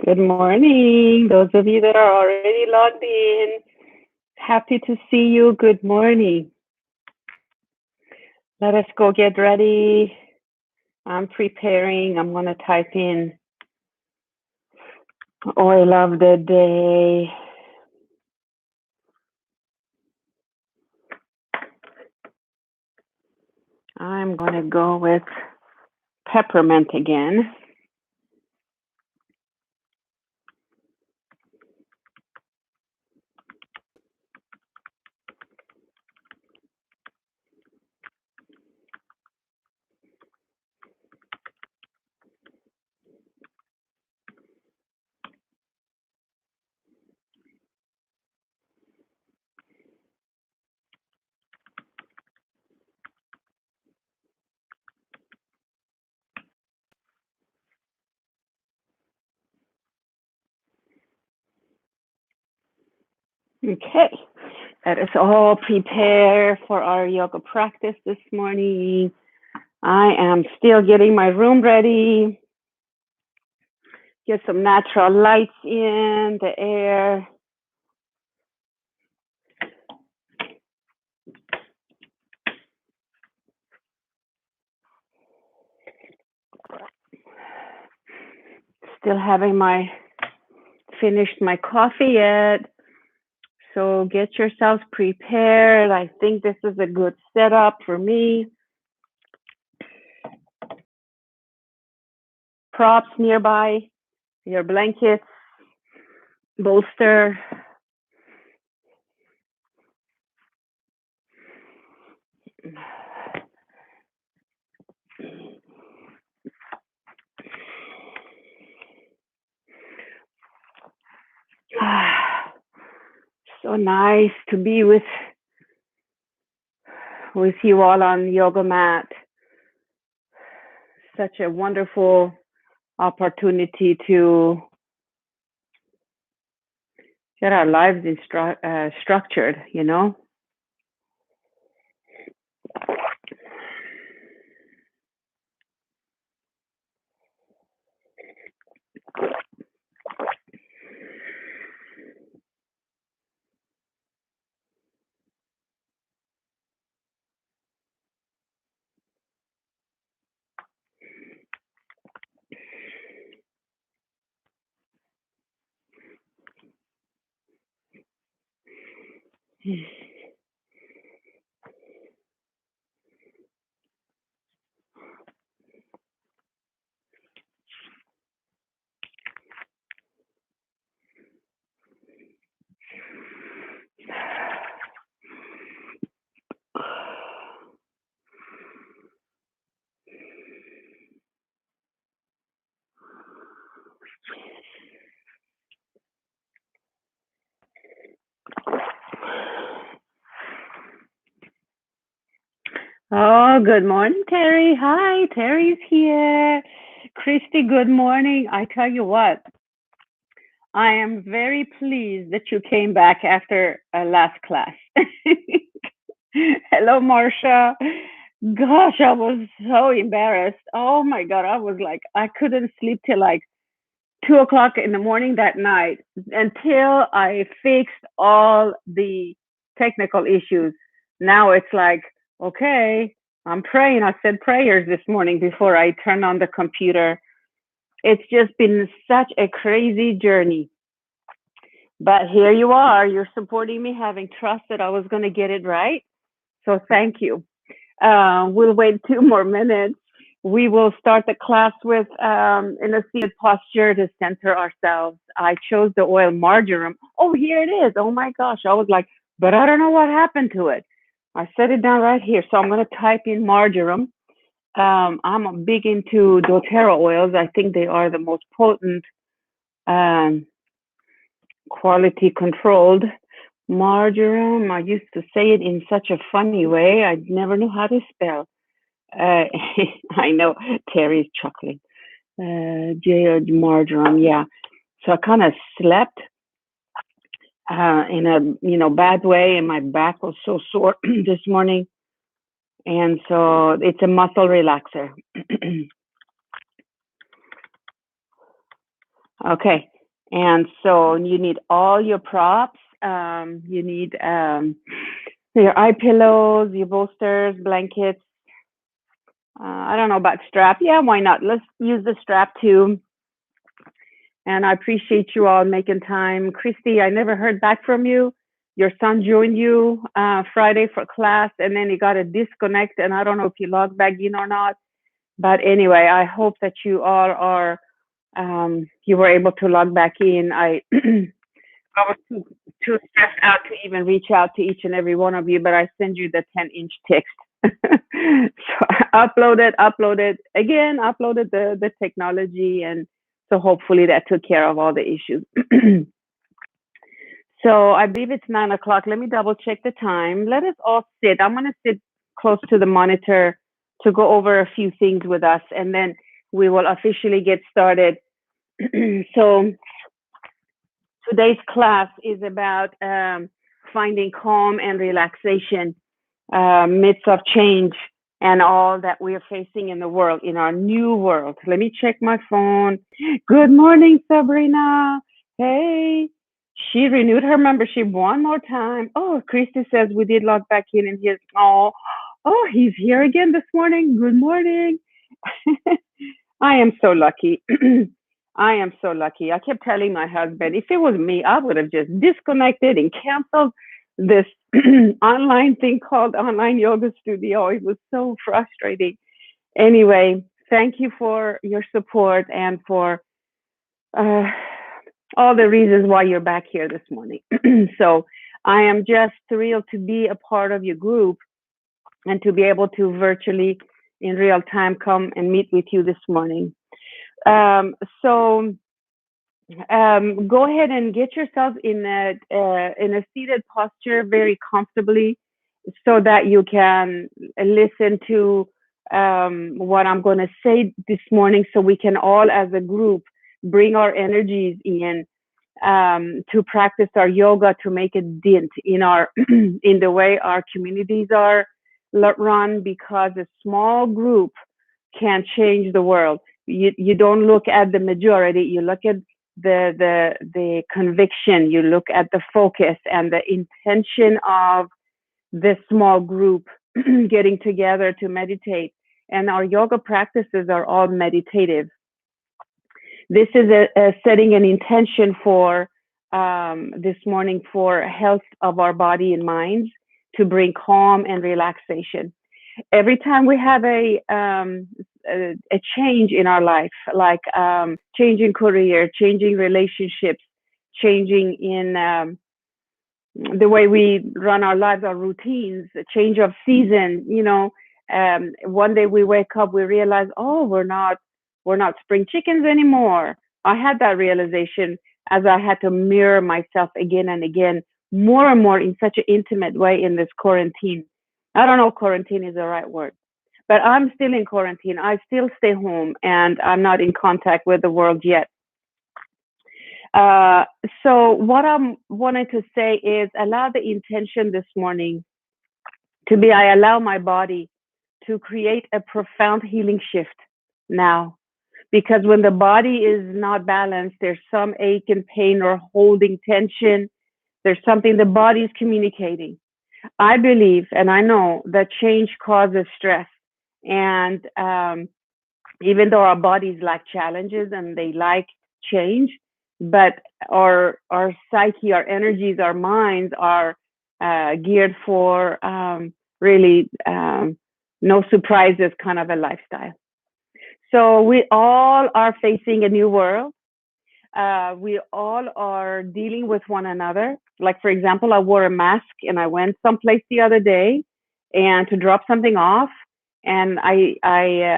Good morning. Those of you that are already logged in, happy to see you. Good morning. Let us go get ready. I'm preparing. I'm going to type in oil of the day. I'm going to go with peppermint again. Okay, let us all prepare for our yoga practice this morning. I am still getting my room ready. Get some natural lights in the air. Still haven't finished my coffee yet. So get yourselves prepared. I think this is a good setup for me. Props nearby, your blankets, bolster. So nice to be with you all on yoga mat. Such a wonderful opportunity to get our lives structured, you know. Oh, good morning, Terry. Hi, Terry's here. Christy, good morning. I tell you what, I am very pleased that you came back after last class. Hello, Marcia. Gosh, I was so embarrassed. Oh my God, I was like, I couldn't sleep till like 2 o'clock in the morning that night until I fixed all the technical issues. Now it's like, okay, I'm praying. I said prayers this morning before I turned on the computer. It's just been such a crazy journey. But here you are. You're supporting me, having trust that I was going to get it right. So thank you. We'll wait 2 more minutes. We will start the class with in a seated posture to center ourselves. I chose the oil marjoram. Oh, here it is. Oh my gosh. I was like, but I don't know what happened to it. I set it down right here. So I'm going to type in marjoram. I'm big into doTERRA oils. I think they are the most potent, quality controlled. Marjoram, I used to say it in such a funny way. I never knew how to spell. I know Terry's chuckling. Marjoram, yeah. So I kind of slept in a bad way, and my back was so sore this morning. And so it's a muscle relaxer. Okay, And so you need all your props. You need your eye pillows, your bolsters, blankets. I don't know about strap. Yeah, why not? Let's use the strap too. And I appreciate you all making time. Christy, I never heard back from you. Your son joined you Friday for class, and then he got a disconnect, and I don't know if you logged back in or not. But anyway, I hope that you all are, you were able to log back in. I was too stressed out to even reach out to each and every one of you, but I send you the 10-inch text. So I uploaded again, uploaded the technology, and so hopefully that took care of all the issues. So I believe it's 9 o'clock. Let me double check the time. Let us all sit. I'm going to sit close to the monitor to go over a few things with us, and then we will officially get started. So today's class is about finding calm and relaxation midst of change and all that we are facing in the world, in our new world. Let me check my phone. Good morning, Sabrina. Hey, she renewed her membership one more time. Oh, Christy says we did log back in, and he's here again this morning. Good morning. I am so lucky. I am so lucky. I kept telling my husband, if it was me, I would have just disconnected and canceled this online thing called online yoga studio. It was so frustrating. Anyway, thank you for your support and for uh, all the reasons why you're back here this morning. So I am just thrilled to be a part of your group and to be able to virtually in real time come and meet with you this morning. So go ahead and get yourself in a seated posture very comfortably so that you can listen to what I'm going to say this morning, so we can all as a group bring our energies in to practice our yoga, to make a dent in our in the way our communities are run, because a small group can change the world. You don't look at the majority, you look at the conviction, you look at the focus and the intention of this small group getting together to meditate. And our yoga practices are all meditative. This is a setting an intention for this morning for health of our body and minds, to bring calm and relaxation. Every time we have a change in our life, like changing career, changing relationships, changing in the way we run our lives, our routines, a change of season, one day we wake up, we realize, oh, we're not spring chickens anymore. I had that realization as I had to mirror myself again and again, more and more in such an intimate way in this quarantine. I don't know if quarantine is the right word, but I'm still in quarantine. I still stay home and I'm not in contact with the world yet. So what I'm wanting to say is allow the intention this morning to be, I allow my body to create a profound healing shift now. Because when the body is not balanced, there's some ache and pain or holding tension. There's something the body is communicating. I believe and I know that change causes stress. And even though our bodies like challenges and they like change, but our psyche, our energies, our minds are geared for really no surprises kind of a lifestyle. So we all are facing a new world. We all are dealing with one another. Like, for example, I wore a mask and I went someplace the other day and to drop something off. And I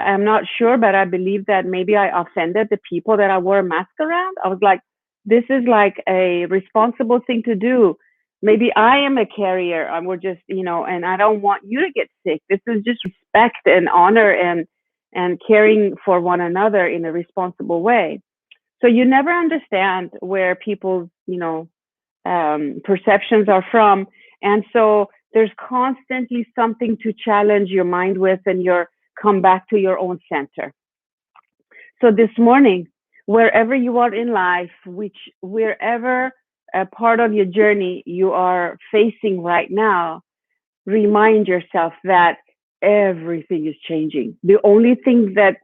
am not sure, but I believe that maybe I offended the people that I wore a mask around. I was like, this is like a responsible thing to do. Maybe I am a carrier. We're just, and I don't want you to get sick. This is just respect and honor and caring for one another in a responsible way. So you never understand where people's, perceptions are from. And so there's constantly something to challenge your mind with, and come back to your own center. So this morning, wherever you are in life, wherever a part of your journey you are facing right now, remind yourself that everything is changing. The only thing that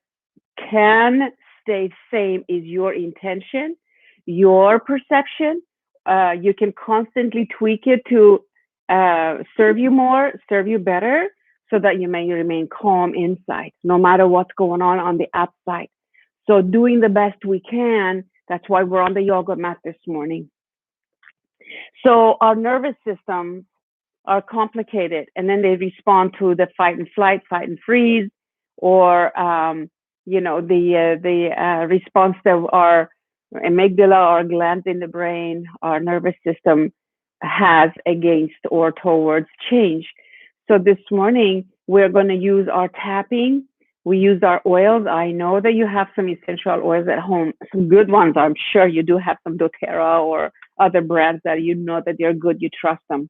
can stay same is your intention, your perception. You can constantly tweak it to serve you more, serve you better, so that you may remain calm inside, no matter what's going on the outside. So, doing the best we can. That's why we're on the yoga mat this morning. So, our nervous systems are complicated, and then they respond to the fight and flight, fight and freeze, or the response that our amygdala, our glands in the brain, our nervous system has against or towards change. So this morning we're going to use our tapping. We use our oils. I know that you have some essential oils at home, some good ones. I'm sure you do have some doTERRA or other brands that you know that they're good. You trust them.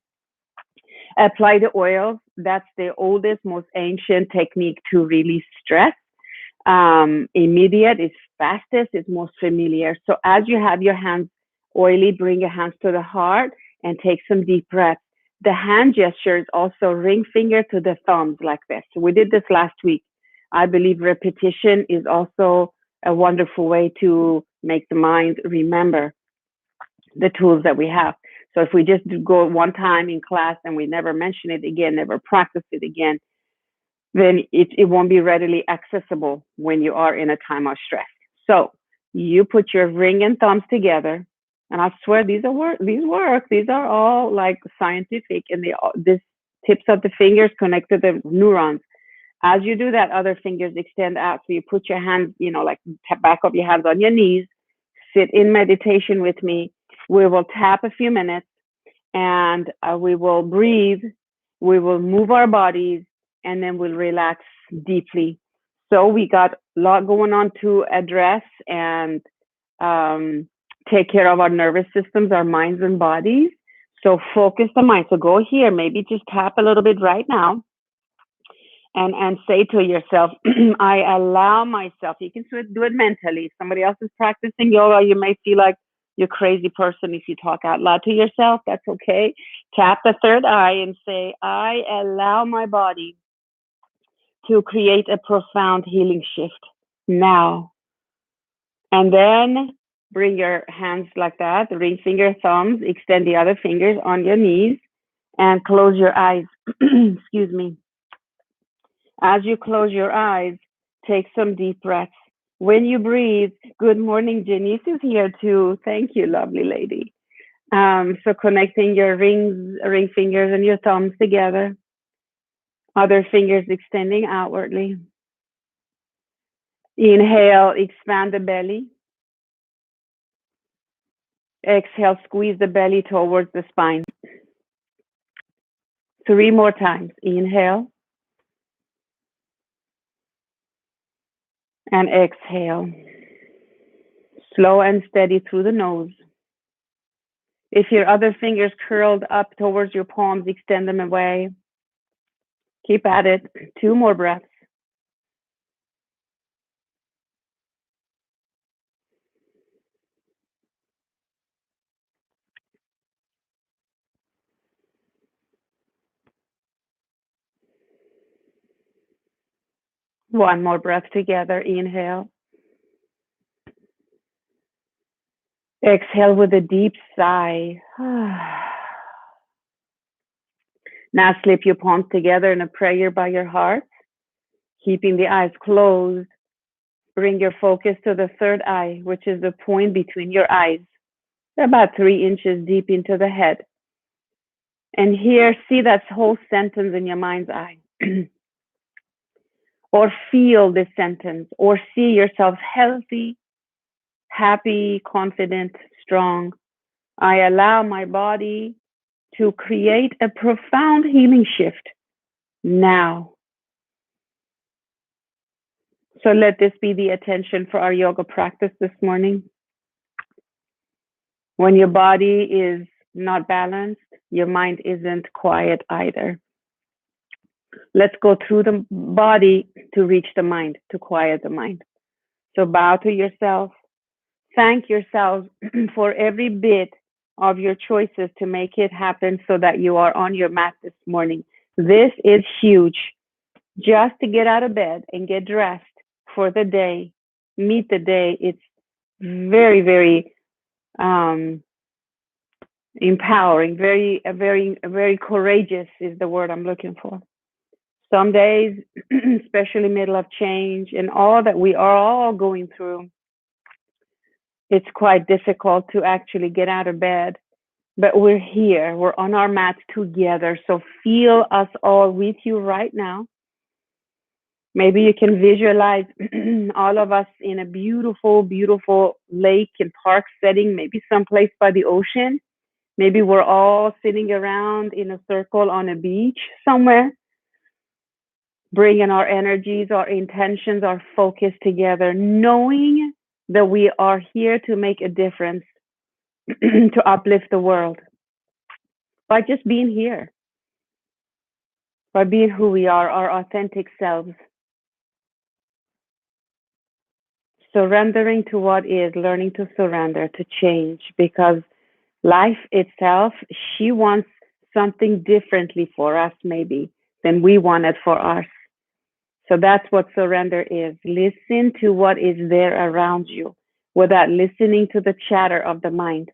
Apply the oils. That's the oldest, most ancient technique to release stress. Immediate is fastest, is most familiar. So as you have your hands oily, bring your hands to the heart and take some deep breaths. The hand gestures also ring finger to the thumbs like this. So we did this last week. I believe repetition is also a wonderful way to make the mind remember the tools that we have. So if we just go one time in class and we never mention it again, never practice it again, then it won't be readily accessible when you are in a time of stress. So you put your ring and thumbs together, and I swear these work. These are all like scientific, and this tips of the fingers connect to the neurons. As you do that, other fingers extend out. So you put your hands, like back of your hands on your knees, sit in meditation with me. We will tap a few minutes, and we will breathe. We will move our bodies, and then we'll relax deeply. So we got a lot going on to address and take care of our nervous systems, our minds and bodies. So focus the mind. So go here, maybe just tap a little bit right now and say to yourself, I allow myself. You can do it mentally. If somebody else is practicing yoga, you may feel like you're a crazy person if you talk out loud to yourself. That's okay. Tap the third eye and say, I allow my body to create a profound healing shift now. And then bring your hands like that, the ring finger, thumbs, extend the other fingers on your knees and close your eyes. Excuse me. As you close your eyes, take some deep breaths. When you breathe, good morning, Janice is here too. Thank you, lovely lady. So connecting your ring fingers and your thumbs together. Other fingers extending outwardly. Inhale, expand the belly. Exhale, squeeze the belly towards the spine. 3 more times. Inhale. And exhale. Slow and steady through the nose. If your other fingers curled up towards your palms, extend them away. Keep at it. 2 more breaths. One more breath together. Inhale. Exhale with a deep sigh. Now slip your palms together in a prayer by your heart, keeping the eyes closed. Bring your focus to the third eye, which is the point between your eyes, about 3 inches deep into the head. And here, see that whole sentence in your mind's eye. Or feel this sentence, or see yourself healthy, happy, confident, strong. I allow my body to create a profound healing shift now. So let this be the attention for our yoga practice this morning. When your body is not balanced, your mind isn't quiet either. Let's go through the body to reach the mind, to quiet the mind. So bow to yourself, Thank yourselves for every bit of your choices to make it happen so that you are on your mat this morning. This is huge. Just to get out of bed and get dressed for the day, meet the day, it's very, very um, empowering, very courageous is the word I'm looking for. Some days, especially middle of change and all that we are all going through, it's quite difficult to actually get out of bed. But we're here, we're on our mats together. So feel us all with you right now. Maybe you can visualize all of us in a beautiful, beautiful lake and park setting, maybe someplace by the ocean. Maybe we're all sitting around in a circle on a beach somewhere, bringing our energies, our intentions, our focus together, knowing that we are here to make a difference, to uplift the world by just being here, by being who we are, our authentic selves. Surrendering to what is, learning to surrender, to change, because life itself, she wants something differently for us, maybe, than we wanted for us. So that's what surrender is. Listen to what is there around you without listening to the chatter of the mind.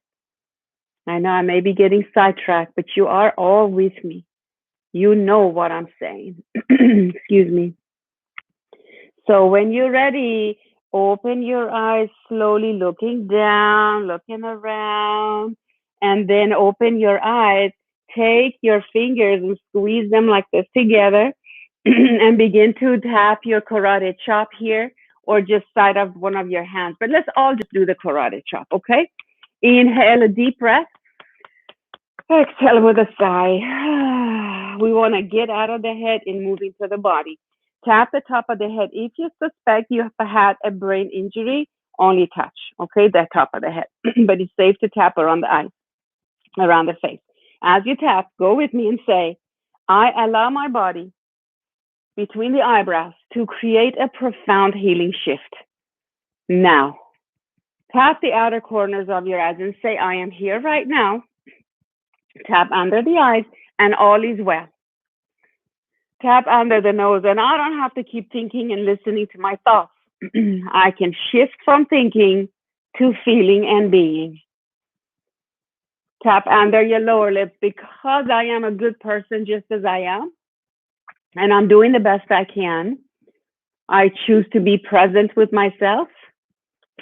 I know I may be getting sidetracked, but you are all with me. You know what I'm saying. Excuse me. So when you're ready, open your eyes slowly, looking down, looking around, and then open your eyes. Take your fingers and squeeze them like this together and begin to tap your karate chop here or just side of one of your hands. But let's all just do the karate chop, okay? Inhale a deep breath. Exhale with a sigh. We want to get out of the head and move into the body. Tap the top of the head. If you suspect you have had a brain injury, only touch, okay, the top of the head. But it's safe to tap around the eyes, around the face. As you tap, go with me and say, I allow my body between the eyebrows to create a profound healing shift. Now, tap the outer corners of your eyes and say, I am here right now. Tap under the eyes and all is well. Tap under the nose, and I don't have to keep thinking and listening to my thoughts. I can shift from thinking to feeling and being. Tap under your lower lip, because I am a good person just as I am, and I'm doing the best I can. I choose to be present with myself,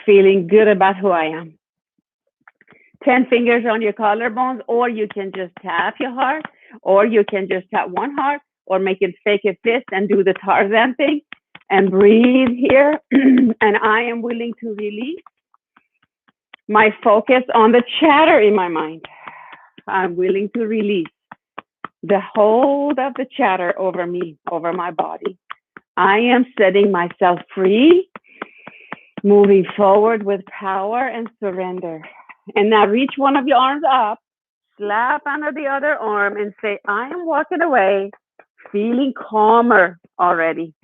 feeling good about who I am. 10 fingers on your collarbones, or you can just tap your heart, or you can just tap one heart, or make it fake a fist and do the Tarzan thing and breathe here. And I am willing to release my focus on the chatter in my mind. I'm willing to release the hold of the chatter over me, over my body. I am setting myself free, moving forward with power and surrender. And now reach one of your arms up, slap under the other arm, and say, I am walking away, feeling calmer already.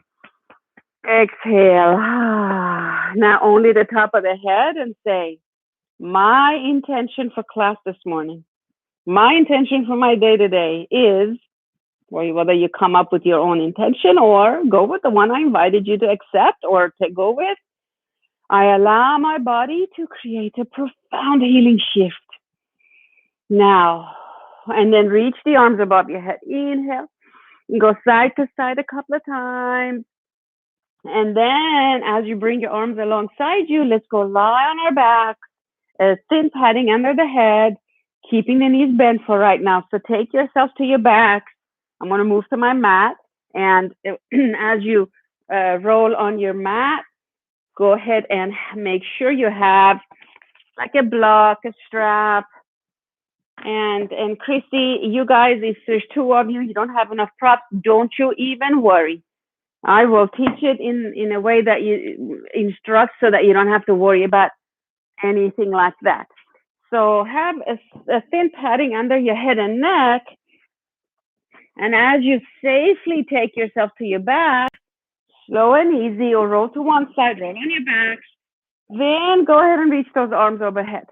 Exhale. Now only the top of the head, and say, my intention for class this morning, my intention for my day today is, or whether you come up with your own intention or go with the one I invited you to accept or to go with, I allow my body to create a profound healing shift. Now, and then reach the arms above your head. Inhale, go side to side a couple of times. And then as you bring your arms alongside you, let's go lie on our back, a thin padding under the head, keeping the knees bent for right now. So take yourself to your back. I'm going to move to my mat. And as you roll on your mat, go ahead and make sure you have like a block, a strap. And Chrissy, you guys, if there's two of you, you don't have enough props, don't you even worry. I will teach it in a way that you instruct so that you don't have to worry about anything like that. So have a thin padding under your head and neck. And as you safely take yourself to your back, slow and easy, or roll to one side, roll on your back, Then go ahead and reach those arms overhead.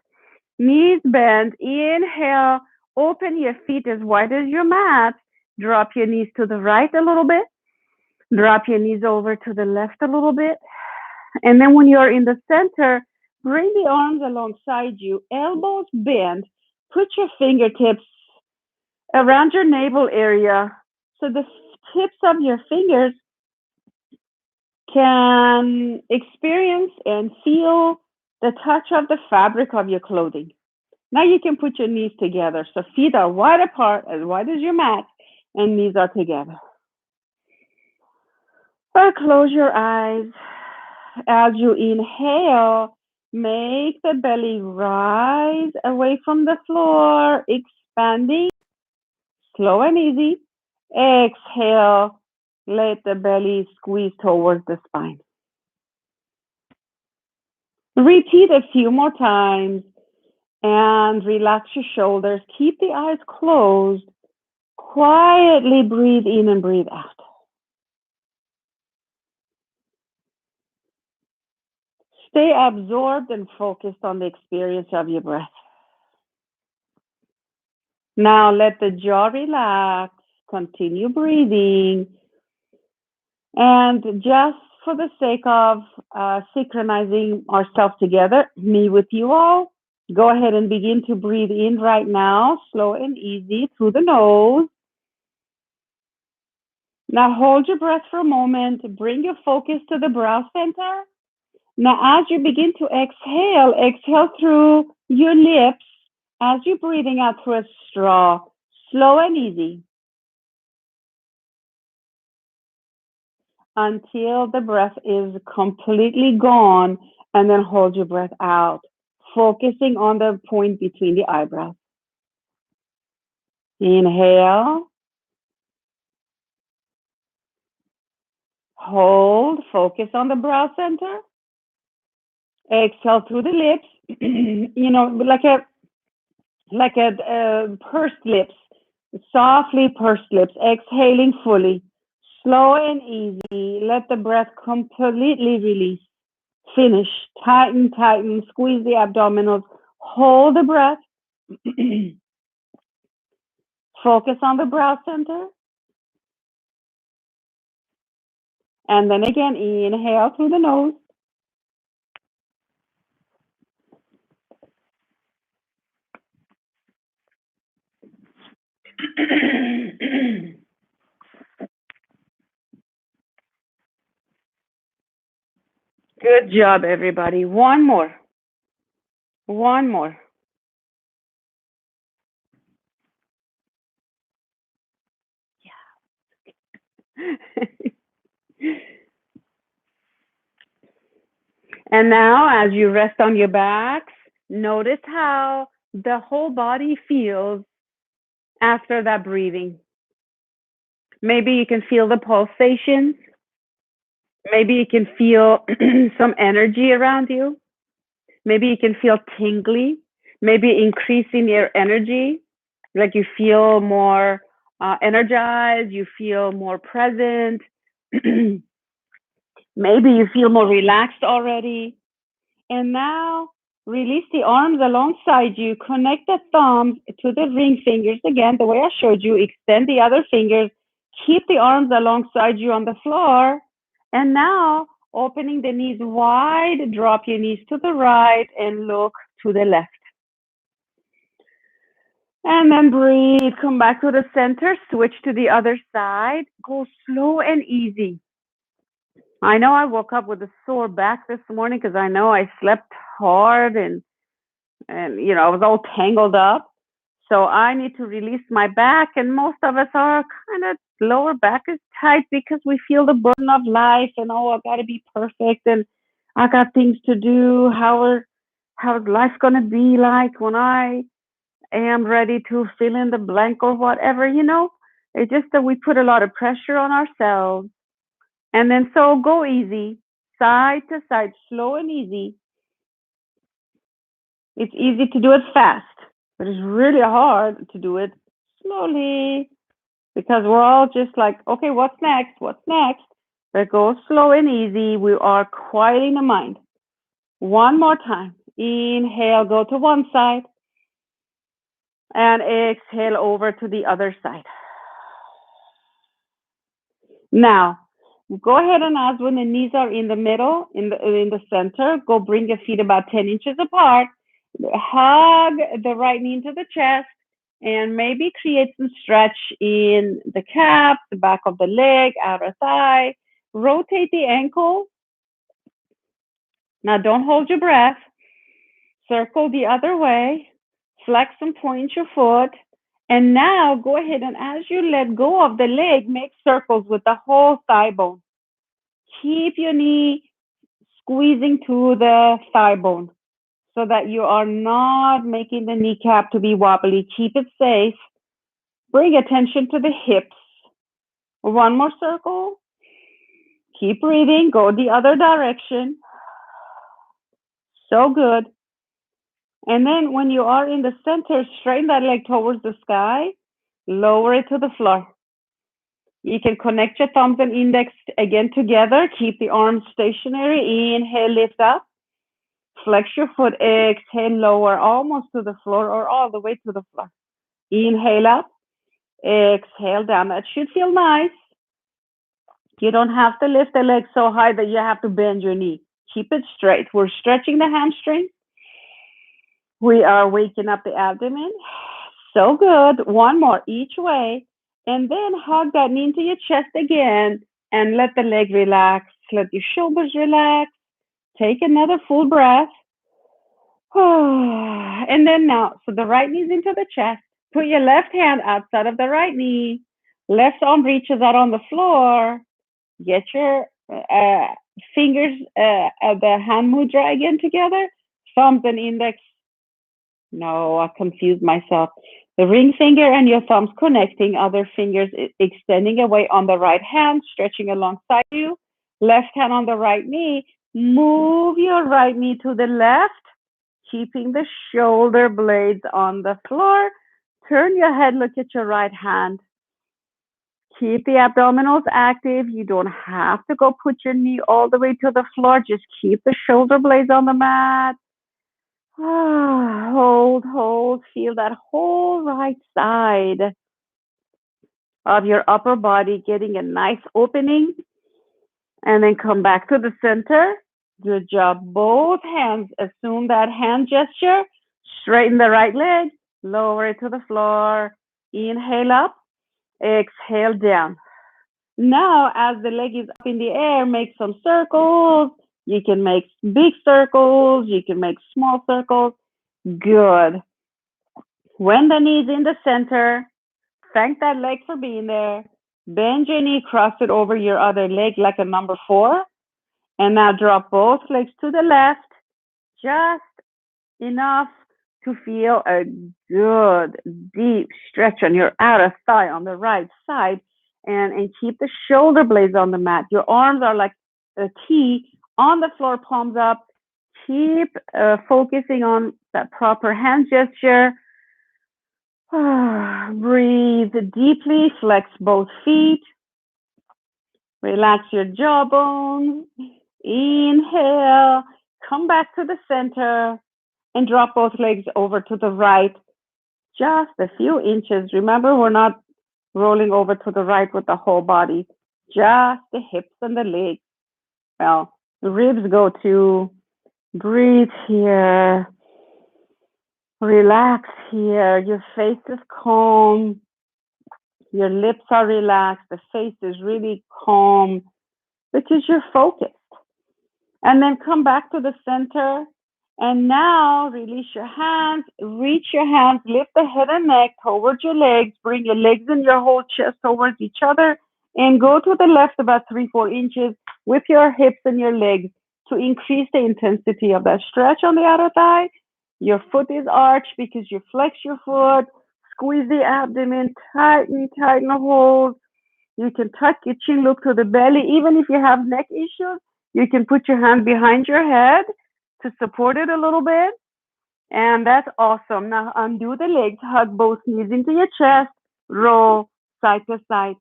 Knees bent. Inhale. Open your feet as wide as your mat. Drop your knees to the right a little bit. Drop your knees over to the left a little bit. And then when you're in the center, bring the arms alongside you, elbows bent. Put your fingertips around your navel area so the tips of your fingers can experience and feel the touch of the fabric of your clothing. Now you can put your knees together. So feet are wide apart, as wide as your mat, and knees are together. Or close your eyes. As you inhale, make the belly rise away from the floor, expanding, slow and easy. Exhale, let the belly squeeze towards the spine. Repeat a few more times and relax your shoulders. Keep the eyes closed. Quietly breathe in and breathe out. Stay absorbed and focused on the experience of your breath. Now let the jaw relax. Continue breathing. And just for the sake of synchronizing ourselves together, me with you all, go ahead and begin to breathe in right now, slow and easy through the nose. Now hold your breath for a moment. Bring your focus to the brow center. Now as you begin to exhale, exhale through your lips as you're breathing out through a straw, slow and easy, until the breath is completely gone, and then hold your breath out, focusing on the point between the eyebrows. Inhale, hold, focus on the brow center. Exhale through the lips, like a pursed lips, softly pursed lips, exhaling fully, slow and easy. Let the breath completely release. Finish. Tighten, tighten, squeeze the abdominals. Hold the breath. Focus on the brow center. And then again, inhale through the nose. Good job, everybody. One more. One more. And now, as you rest on your backs, notice how the whole body feels after that breathing. Maybe you can feel the pulsations. Maybe you can feel some energy around you. Maybe you can feel tingly. Maybe increasing your energy, like you feel more energized, you feel more present. Maybe you feel more relaxed already. And now release the arms alongside you. Connect the thumbs to the ring fingers. Again, the way I showed you, extend the other fingers. Keep the arms alongside you on the floor. And now opening the knees wide, drop your knees to the right and look to the left. And then breathe, come back to the center, switch to the other side. Go slow and easy. I know I woke up with a sore back this morning because I know I slept hard and I was all tangled up. So I need to release my back, and most of us are kind of lower back is tight because we feel the burden of life and I got to be perfect and I got things to do. How's life gonna be like when I am ready to fill in the blank or whatever? It's just that we put a lot of pressure on ourselves, and then so go easy, side to side, slow and easy. It's easy to do it fast, but it's really hard to do it slowly because we're all just like, okay, what's next? What's next? But go slow and easy. We are quieting the mind. One more time. Inhale, go to one side, and exhale over to the other side. Now, go ahead and as when the knees are in the middle, in the center, go bring your feet about 10 inches apart. Hug the right knee into the chest and maybe create some stretch in the calf, the back of the leg, outer thigh. Rotate the ankle. Now, don't hold your breath. Circle the other way. Flex and point your foot. And now go ahead and as you let go of the leg, make circles with the whole thigh bone. Keep your knee squeezing to the thigh bone so that you are not making the kneecap to be wobbly. Keep it safe. Bring attention to the hips. One more circle. Keep breathing. Go the other direction. So good. And then when you are in the center, straighten that leg towards the sky. Lower it to the floor. You can connect your thumbs and index again together. Keep the arms stationary. Inhale, lift up. Flex your foot. Exhale, lower almost to the floor or all the way to the floor. Inhale up. Exhale down. That should feel nice. You don't have to lift the leg so high that you have to bend your knee. Keep it straight. We're stretching the hamstring. We are waking up the abdomen. So good. One more each way. And then hug that knee into your chest again and let the leg relax. Let your shoulders relax. Take another full breath. And then now, so the right knee's into the chest. Put your left hand outside of the right knee. Left arm reaches out on the floor. Get your fingers at the hand mudra again together. Thumbs and index. No, I confused myself. The ring finger and your thumbs connecting, other fingers extending away on the right hand, stretching alongside you. Left hand on the right knee. Move your right knee to the left, keeping the shoulder blades on the floor. Turn your head, look at your right hand. Keep the abdominals active. You don't have to go put your knee all the way to the floor. Just keep the shoulder blades on the mat. Hold, hold. Feel that whole right side of your upper body getting a nice opening. And then come back to the center. Good job. Both hands. Assume that hand gesture. Straighten the right leg. Lower it to the floor. Inhale up. Exhale down. Now, as the leg is up in the air, make some circles. You can make big circles. You can make small circles. Good. When the knee is in the center, thank that leg for being there. Bend your knee, cross it over your other leg like a number 4. And now drop both legs to the left, just enough to feel a good deep stretch on your outer thigh on the right side. And keep the shoulder blades on the mat. Your arms are like a T on the floor, palms up. Keep focusing on that proper hand gesture. Breathe deeply, flex both feet. Relax your jawbone. Inhale, come back to the center and drop both legs over to the right. Just a few inches. Remember, we're not rolling over to the right with the whole body. Just the hips and the legs. Well, the ribs go too. Breathe here. Relax here. Your face is calm. Your lips are relaxed. The face is really calm because you're focused. And then come back to the center. And now release your hands, reach your hands, lift the head and neck towards your legs, bring your legs and your whole chest towards each other, and go to the left about 3-4 inches with your hips and your legs to increase the intensity of that stretch on the outer thigh. Your foot is arched because you flex your foot, squeeze the abdomen, tighten, hold. You can tuck your chin, look to the belly. Even if you have neck issues, you can put your hand behind your head to support it a little bit. And that's awesome. Now undo the legs, hug both knees into your chest, roll side to side.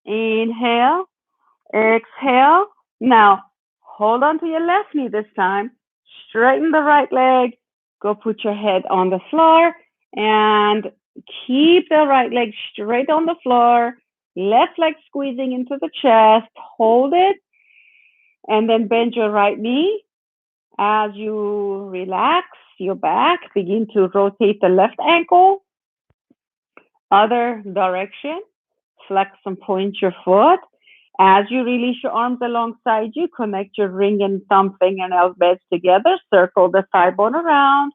Inhale, exhale. Now hold on to your left knee this time. straighten the right leg, go put your head on the floor, and keep the right leg straight on the floor, left leg squeezing into the chest, hold it, and then bend your right knee. As you relax your back, begin to rotate the left ankle, other direction, flex and point your foot. As you release your arms alongside you, connect your ring and thumb fingernail beds together, circle the thigh bone around.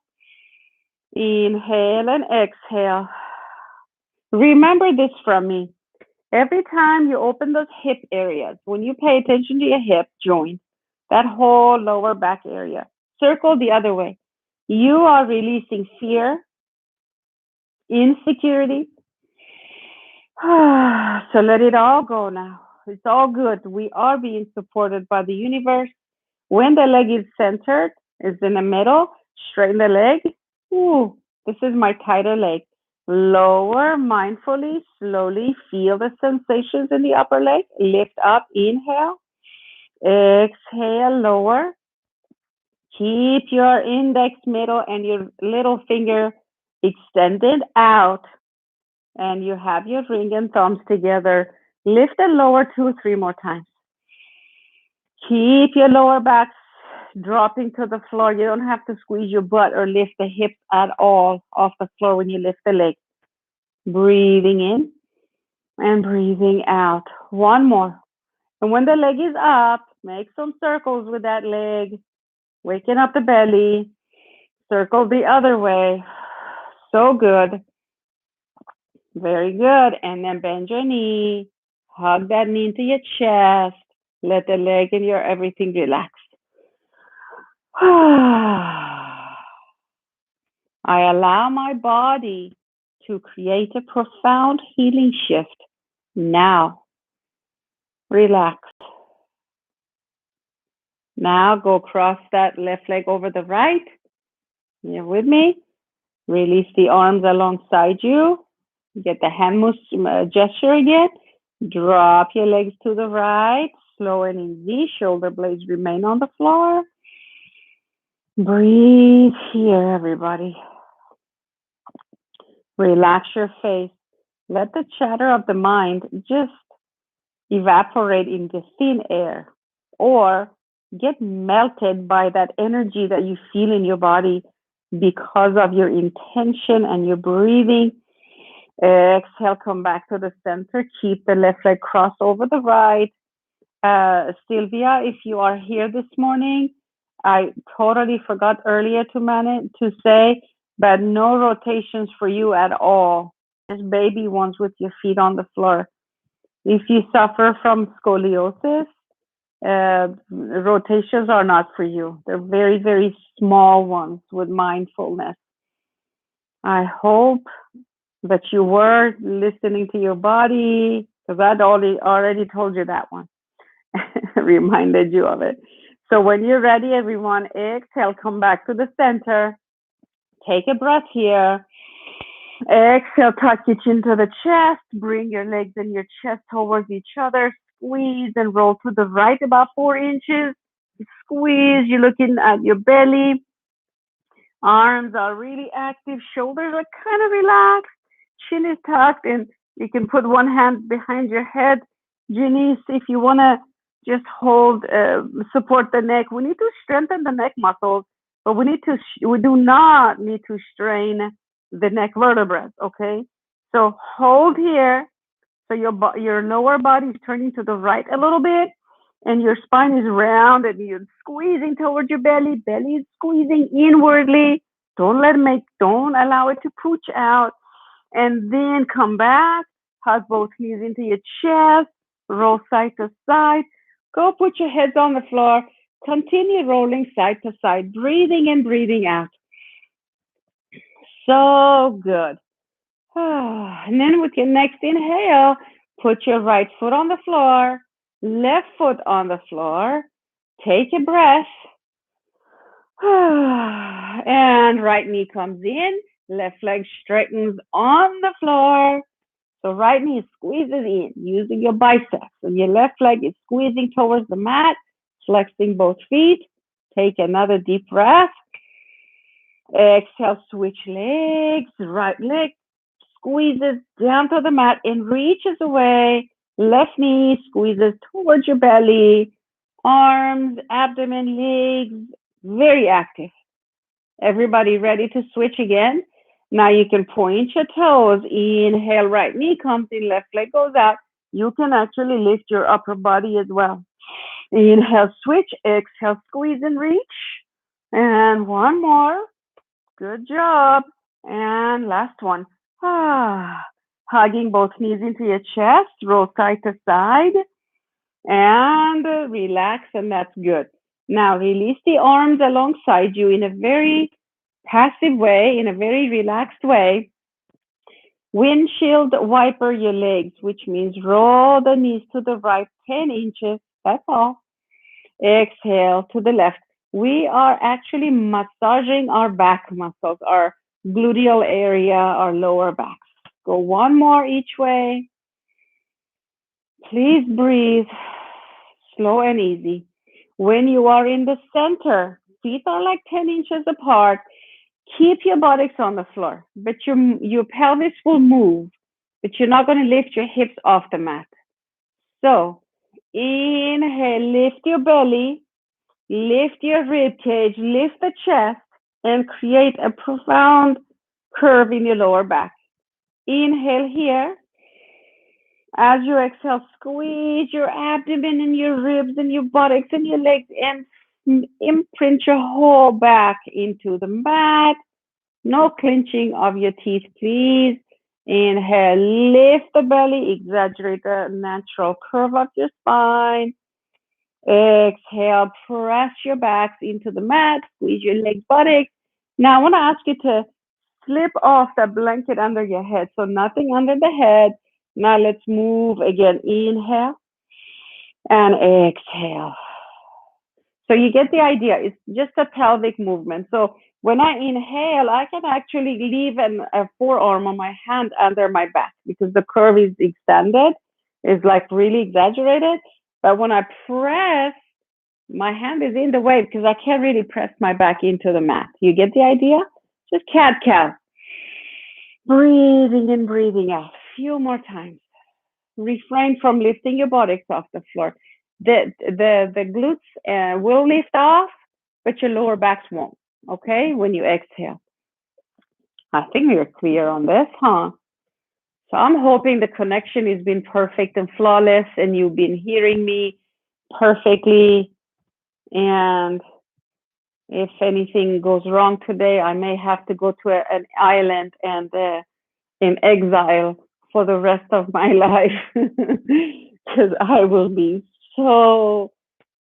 Inhale and exhale. Remember this from me. Every time you open those hip areas, when you pay attention to your hip joint, that whole lower back area, circle the other way. You are releasing fear, insecurity. So let it all go now. It's all good. We are being supported by the universe. When the leg is centered, is in the middle, straighten the leg. Ooh, this is my tighter leg. Lower mindfully, slowly feel the sensations in the upper leg. Lift up, inhale. Exhale, lower. Keep your index, middle, and your little finger extended out. And you have your ring and thumbs together. Lift and lower 2 or 3 more times. Keep your lower back dropping to the floor. You don't have to squeeze your butt or lift the hips at all off the floor when you lift the leg. Breathing in and breathing out. One more. And when the leg is up, make some circles with that leg. Waking up the belly. Circle the other way. So good. Very good. And then bend your knee. Hug that knee into your chest. Let the leg and your everything relax. I allow my body to create a profound healing shift now. Relax. Now go cross that left leg over the right. You're with me? Release the arms alongside you. Get the hand gesture again. Drop your legs to the right. Slow and easy. Shoulder blades remain on the floor. Breathe here, everybody. Relax your face. Let the chatter of the mind just evaporate into thin air or get melted by that energy that you feel in your body because of your intention and your breathing. Exhale, come back to the center. Keep the left leg crossed over the right. Sylvia, if you are here this morning, I totally forgot earlier to say, but no rotations for you at all. Just baby ones with your feet on the floor. If you suffer from scoliosis, rotations are not for you. They're very, very small ones with mindfulness. I hope that you were listening to your body, because I'd already told you that one. Reminded you of it. So when you're ready, everyone, exhale, come back to the center. Take a breath here. Exhale, tuck your chin to the chest. Bring your legs and your chest towards each other. Squeeze and roll to the right about 4 inches. Squeeze, you're looking at your belly. Arms are really active. Shoulders are kind of relaxed. Chin is tucked, and you can put one hand behind your head. Janice, if you want to just hold, support the neck. We need to strengthen the neck muscles, but we do not need to strain the neck vertebrae, okay? So hold here. So your lower body is turning to the right a little bit, and your spine is round, and you're squeezing towards your belly. Belly is squeezing inwardly. Don't allow it to pooch out. And then come back. Hug both knees into your chest. Roll side to side. Go put your heads on the floor. Continue rolling side to side, breathing in, breathing out. So good. And then with your next inhale, put your right foot on the floor, left foot on the floor. Take a breath. And right knee comes in, left leg straightens on the floor. So right knee squeezes in using your biceps. And your left leg is squeezing towards the mat, flexing both feet. take another deep breath. Exhale, switch legs. Right leg squeezes down to the mat and reaches away. Left knee squeezes towards your belly. Arms, abdomen, legs, very active. Everybody ready to switch again? Now you can point your toes. Inhale, right knee comes in, left leg goes out. You can actually lift your upper body as well. Inhale, switch. Exhale, squeeze and reach. And one more. Good job. And last one. Hugging both knees into your chest. Roll side to side. And relax, and that's good. Now release the arms alongside you in a very passive way, in a very relaxed way. Windshield wiper your legs, which means roll the knees to the right 10 inches. That's all. Exhale to the left. We are actually massaging our back muscles, our gluteal area, our lower back. Go one more each way. Please breathe. Slow and easy. When you are in the center, feet are like 10 inches apart. Keep your buttocks on the floor, but your pelvis will move, but you're not going to lift your hips off the mat. So inhale, lift your belly, lift your rib cage, lift the chest, and create a profound curve in your lower back. Inhale here. As you exhale, squeeze your abdomen and your ribs and your buttocks and your legs and imprint your whole back into the mat. No clenching of your teeth, please. Inhale, lift the belly, exaggerate the natural curve of your spine. Exhale, press your backs into the mat, squeeze your legs, buttocks. Now I want to ask you to slip off the blanket under your head, so nothing under the head. Now let's move again. Inhale and exhale. So you get the idea. It's just a pelvic movement. So when I inhale, I can actually leave a forearm on my hand under my back because the curve is extended, is like really exaggerated. But when I press, my hand is in the way because I can't really press my back into the mat. You get the idea? Just cat-cow. Breathing in, breathing out. A few more times. Refrain from lifting your buttocks off the floor. The glutes will lift off, but your lower backs won't. Okay, when you exhale. I think we're clear on this, huh? So I'm hoping the connection has been perfect and flawless, and you've been hearing me perfectly. And if anything goes wrong today, I may have to go to an island and in exile for the rest of my life because I will be so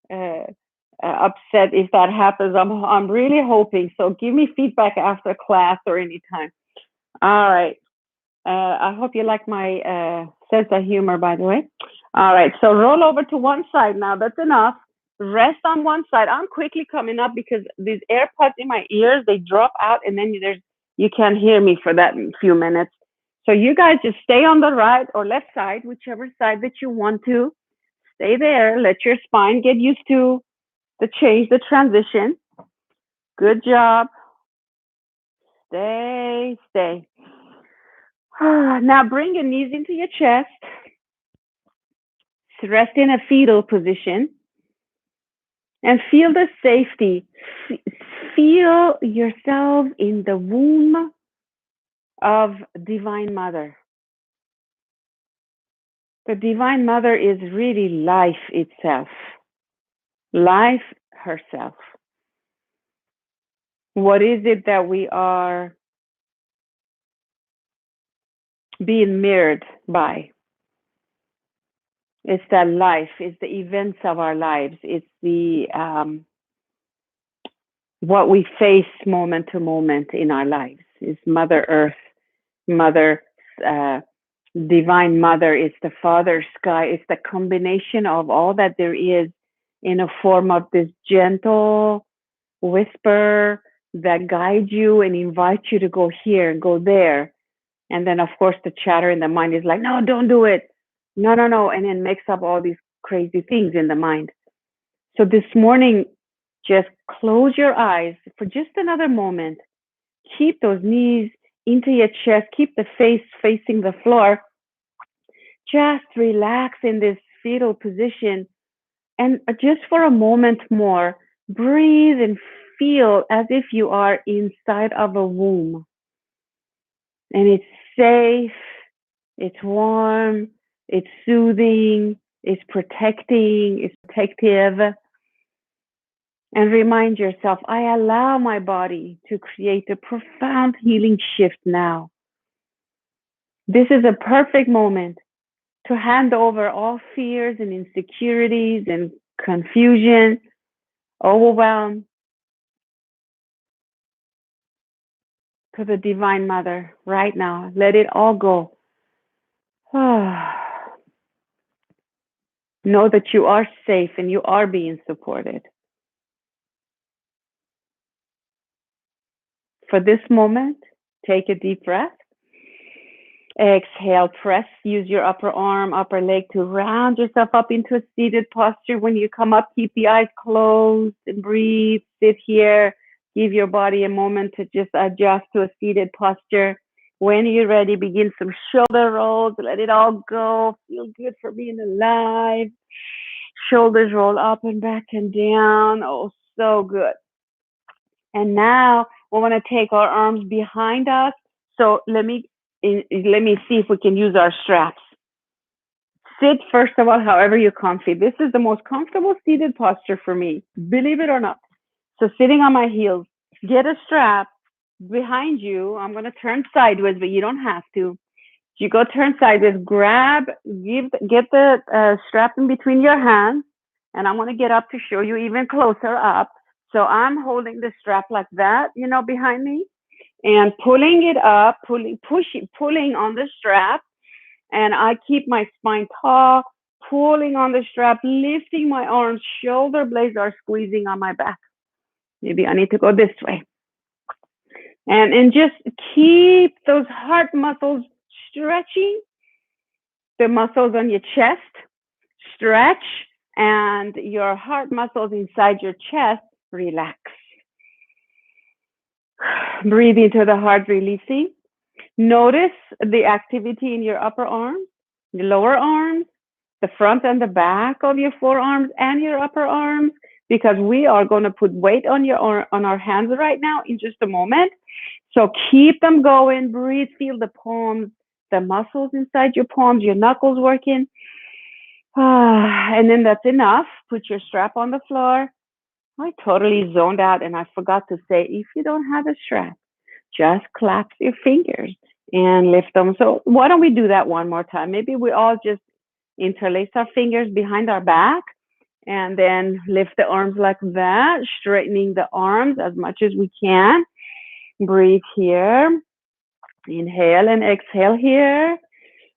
upset if that happens. I'm really hoping. So give me feedback after class or anytime. All right. I hope you like my sense of humor, by the way. All right. So roll over to one side now. That's enough. Rest on one side. I'm quickly coming up because these AirPods in my ears, they drop out and then you can't hear me for that few minutes. So you guys just stay on the right or left side, whichever side that you want to. Stay there. Let your spine get used to the change, the transition. Good job. Stay. Now bring your knees into your chest. Rest in a fetal position. And feel the safety. Feel yourself in the womb of Divine Mother. The Divine Mother is really life itself. Life herself. What is it that we are being mirrored by? It's that life, it's the events of our lives, it's the what we face moment to moment in our lives. It's Mother Earth, Mother, Divine Mother, it's the Father Sky, it's the combination of all that there is in a form of this gentle whisper that guides you and invites you to go here and go there. And then, of course, the chatter in the mind is like, no, don't do it. No. And then makes up all these crazy things in the mind. So this morning, just Close your eyes for just another moment. Keep those knees into your chest. Keep the face facing the floor. Just relax in this fetal position. And just for a moment more, breathe and feel as if you are inside of a womb. And it's safe, it's warm, it's soothing, it's protecting, it's protective. And remind yourself, I allow my body to create a profound healing shift now. This is a perfect moment to hand over all fears and insecurities and confusion, overwhelm to the Divine Mother right now. Let it all go. Know that you are safe and you are being supported. For this moment, take a deep breath. Exhale, use your upper arm, upper leg to round yourself up into a seated posture. When you come up, keep the eyes closed and breathe. Sit here. Give your body a moment to just adjust to a seated posture. When you're ready, begin some shoulder rolls. Let it all go. Feel good for being alive. Shoulders roll up and back and down. Oh, so good. And now we want to take our arms behind us. So let me see if we can use our straps. Sit, first of all, however you're comfy. This is the most comfortable seated posture for me, believe it or not. So sitting on my heels, get a strap behind you. I'm going to turn sideways, but you don't have to. You go turn sideways, get the strap in between your hands, and I'm going to get up to show you even closer up. So I'm holding the strap like that, behind me, and pulling it up, pulling on the strap, and I keep my spine tall, pulling on the strap, lifting my arms, shoulder blades are squeezing on my back. Maybe I need to go this way. And just keep those heart muscles stretching, the muscles on your chest stretch, and your heart muscles inside your chest relax. Breathe into the heart, releasing. Notice the activity in your upper arms, your lower arms, the front and the back of your forearms and your upper arms, because we are going to put weight on our hands right now in just a moment. So keep them going. Breathe, feel the palms, the muscles inside your palms, your knuckles working. And then that's enough. Put your strap on the floor. I totally zoned out and I forgot to say, if you don't have a strap, just clasp your fingers and lift them. So why don't we do that one more time? Maybe we all just interlace our fingers behind our back and then lift the arms like that, straightening the arms as much as we can. Breathe here. Inhale and exhale here.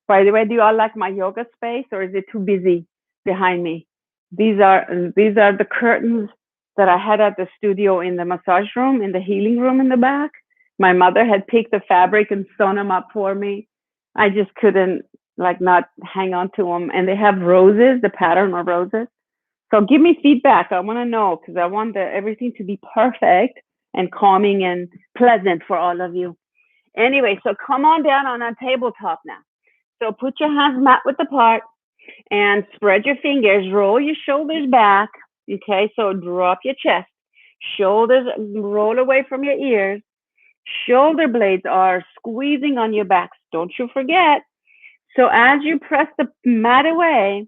By the way, do you all like my yoga space, or is it too busy behind me? These are the curtains that I had at the studio in the massage room, in the healing room in the back. My mother had picked the fabric and sewn them up for me. I just couldn't not hang on to them. And they have roses, the pattern of roses. So give me feedback. I want to know, because I want everything to be perfect and calming and pleasant for all of you. Anyway, so come on down on a tabletop now. So put your hands mat width apart and spread your fingers. Roll your shoulders back. Okay, so drop your chest. Shoulders roll away from your ears. Shoulder blades are squeezing on your backs. Don't you forget. So as you press the mat away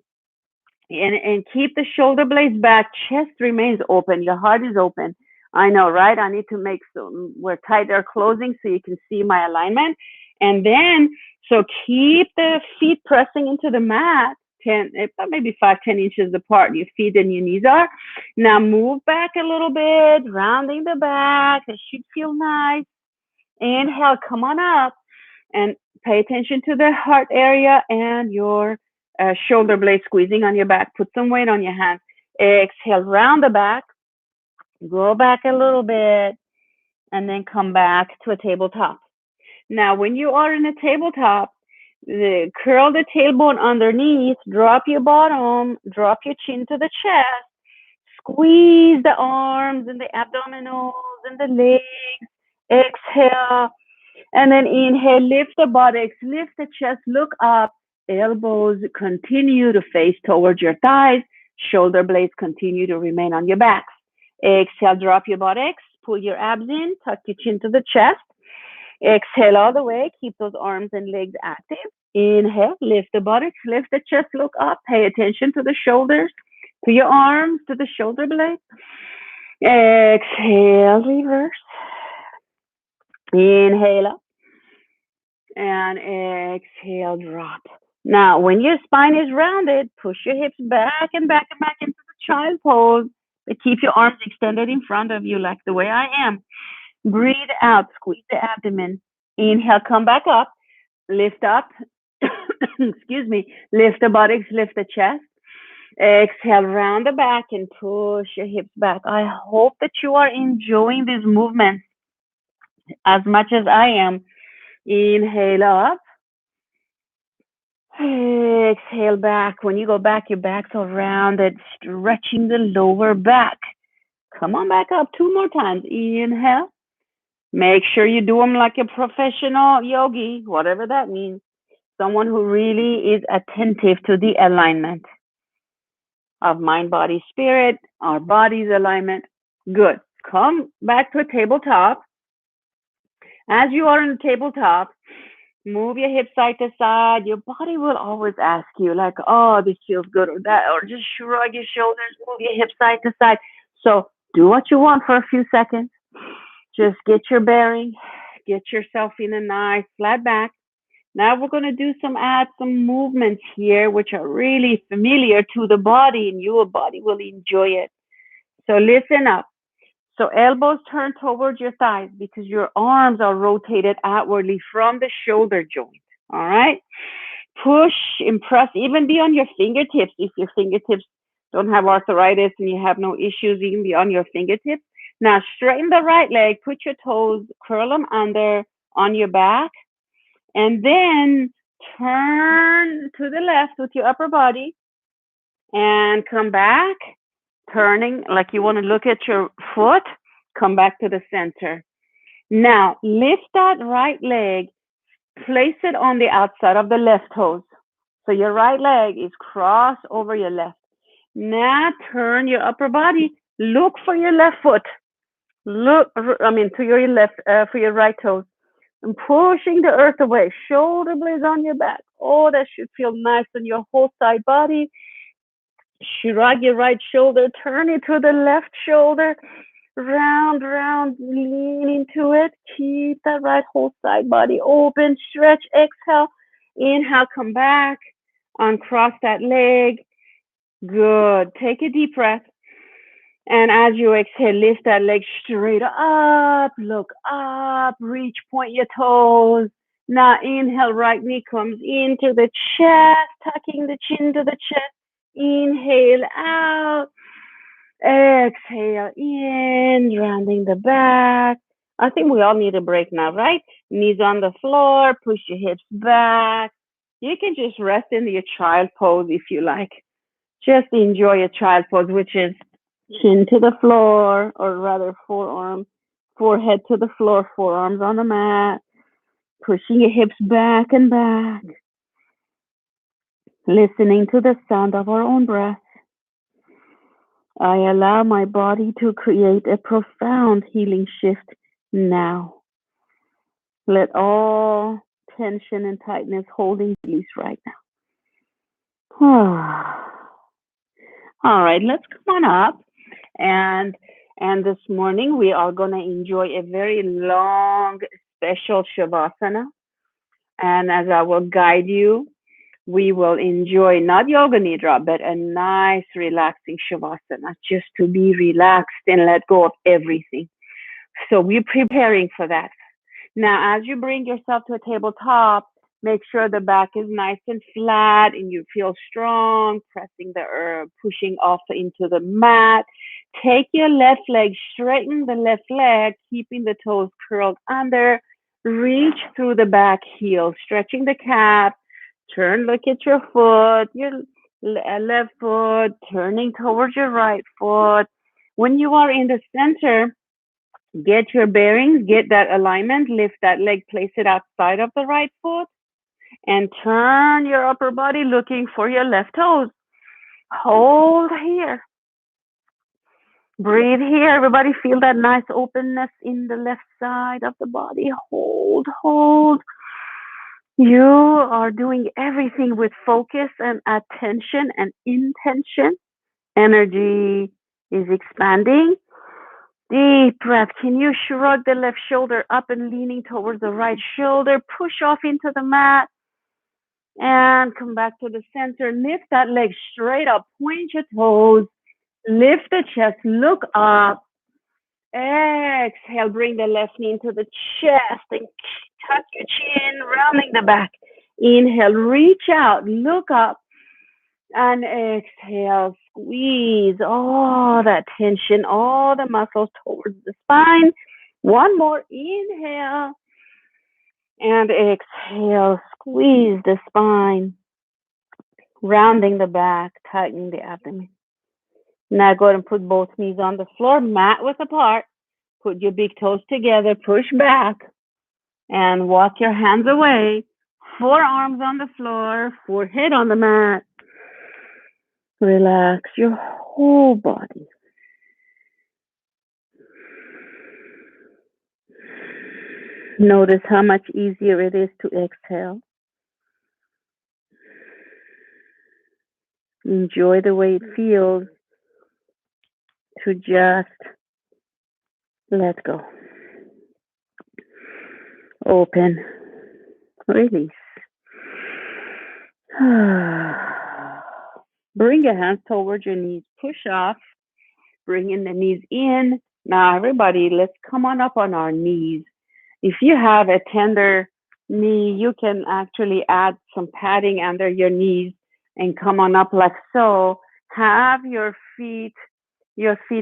and keep the shoulder blades back, chest remains open. Your heart is open. I know, right? I need to make we're tighter closing so you can see my alignment. And then, so keep the feet pressing into the mat, maybe 5-10 inches apart. Your feet and your knees are. Now move back a little bit, rounding the back. It should feel nice. Inhale, come on up and pay attention to the heart area and your shoulder blade squeezing on your back. Put some weight on your hands. Exhale, round the back. Go back a little bit and then come back to a tabletop. Now, when you are in a tabletop, curl the tailbone underneath, drop your bottom, drop your chin to the chest, Squeeze the arms and the abdominals and the legs. Exhale. And then inhale, lift the buttocks, lift the chest, look up. Elbows continue to face towards your thighs. Shoulder blades continue to remain on your backs. Exhale, drop your buttocks, pull your abs in, tuck your chin to the chest. Exhale all the way, keep those arms and legs active. Inhale, lift the buttocks, lift the chest, look up, pay attention to the shoulders, to your arms, to the shoulder blades. Exhale, reverse. Inhale up and exhale, drop. Now, when your spine is rounded, push your hips back and back and back into the child pose, but keep your arms extended in front of you like the way I am. Breathe out, squeeze the abdomen. Inhale, come back up, lift up. Excuse me, lift the buttocks, lift the chest. Exhale, round the back and push your hips back. I hope that you are enjoying these movements as much as I am. Inhale up. Exhale back. When you go back, your back's all rounded, stretching the lower back. Come on back up 2 more times. Inhale. Make sure you do them like a professional yogi, whatever that means. Someone who really is attentive to the alignment of mind, body, spirit, our body's alignment. Good. Come back to a tabletop. As you are in the tabletop, move your hips side to side. Your body will always ask you, like, oh, this feels good, or that, or just shrug your shoulders, move your hips side to side. So do what you want for a few seconds. Just get your bearing, get yourself in a nice flat back. Now we're going to add some movements here, which are really familiar to the body, and your body will enjoy it. So listen up. So elbows turn towards your thighs because your arms are rotated outwardly from the shoulder joint. All right. Push, impress, even be on your fingertips. If your fingertips don't have arthritis and you have no issues, you can be on your fingertips. Now straighten the right leg, put your toes, curl them under on your back, and then turn to the left with your upper body and come back, turning like you want to look at your foot, come back to the center. Now lift that right leg, place it on the outside of the left toes. So your right leg is crossed over your left. Now turn your upper body, look for your left foot. To your left, for your right toes. And pushing the earth away, shoulder blades on your back. Oh, that should feel nice on your whole side body. Shrug your right shoulder, turn it to the left shoulder. Round, lean into it. Keep that right whole side body open. Stretch, exhale. Inhale, come back. Uncross that leg. Good. Take a deep breath. And as you exhale, lift that leg straight up, look up, reach, point your toes. Now inhale, right knee comes into the chest, tucking the chin to the chest. Inhale out. Exhale in, rounding the back. I think we all need a break now, right? Knees on the floor, push your hips back. You can just rest in your child pose if you like. Just enjoy your child pose, which is chin to the floor, or rather forehead to the floor, forearms on the mat, pushing your hips back and back, listening to the sound of our own breath. I allow my body to create a profound healing shift now. Let all tension and tightness holding release right now. All right, let's come on up. And this morning we are going to enjoy a very long, special Shavasana. And as I will guide you, we will enjoy not Yoga Nidra, but a nice, relaxing Shavasana, just to be relaxed and let go of everything. So we're preparing for that. Now, as you bring yourself to a tabletop, make sure the back is nice and flat and you feel strong, pressing the earth, pushing off into the mat. Take your left leg, straighten the left leg, keeping the toes curled under. Reach through the back heel, stretching the calf. Turn, look at your foot. left foot, turning towards your right foot. When you are in the center, get your bearings, get that alignment, lift that leg, place it outside of the right foot, and turn your upper body looking for your left toes. Hold here. Breathe here. Everybody feel that nice openness in the left side of the body. Hold, hold. You are doing everything with focus and attention and intention. Energy is expanding. Deep breath. Can you shrug the left shoulder up and leaning towards the right shoulder? Push off into the mat and come back to the center. Lift that leg straight up. Point your toes. Lift the chest. Look up. Exhale. Bring the left knee into the chest and tuck your chin, rounding the back. Inhale. Reach out. Look up. And exhale, squeeze all that tension, all the muscles towards the spine. One more, inhale. And exhale, squeeze the spine, rounding the back, tightening the abdomen. Now go ahead and put both knees on the floor, mat width apart. Put your big toes together, push back, and walk your hands away. Forearms on the floor, forehead on the mat. Relax your whole body. Notice how much easier it is to exhale. Enjoy the way it feels to just let go. Open. Release. Bring your hands towards your knees. Push off. Bringing the knees in. Now, everybody, let's come on up on our knees. If you have a tender knee, you can actually add some padding under your knees and come on up like so. Have your feet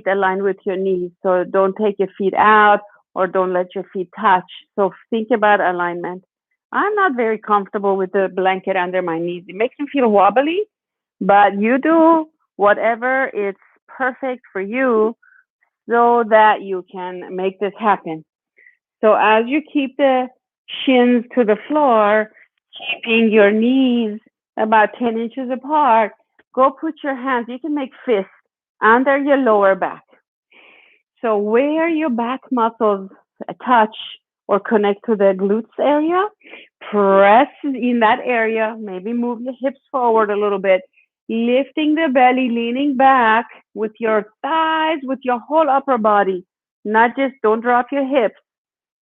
aligned with your knees. So don't take your feet out or don't let your feet touch. So think about alignment. I'm not very comfortable with the blanket under my knees. It makes me feel wobbly, but you do whatever is perfect for you so that you can make this happen. So as you keep the shins to the floor, keeping your knees about 10 inches apart, go put your hands, you can make fists under your lower back. So where your back muscles touch or connect to the glutes area, press in that area, maybe move your hips forward a little bit, lifting the belly, leaning back with your thighs, with your whole upper body, not just, don't drop your hips.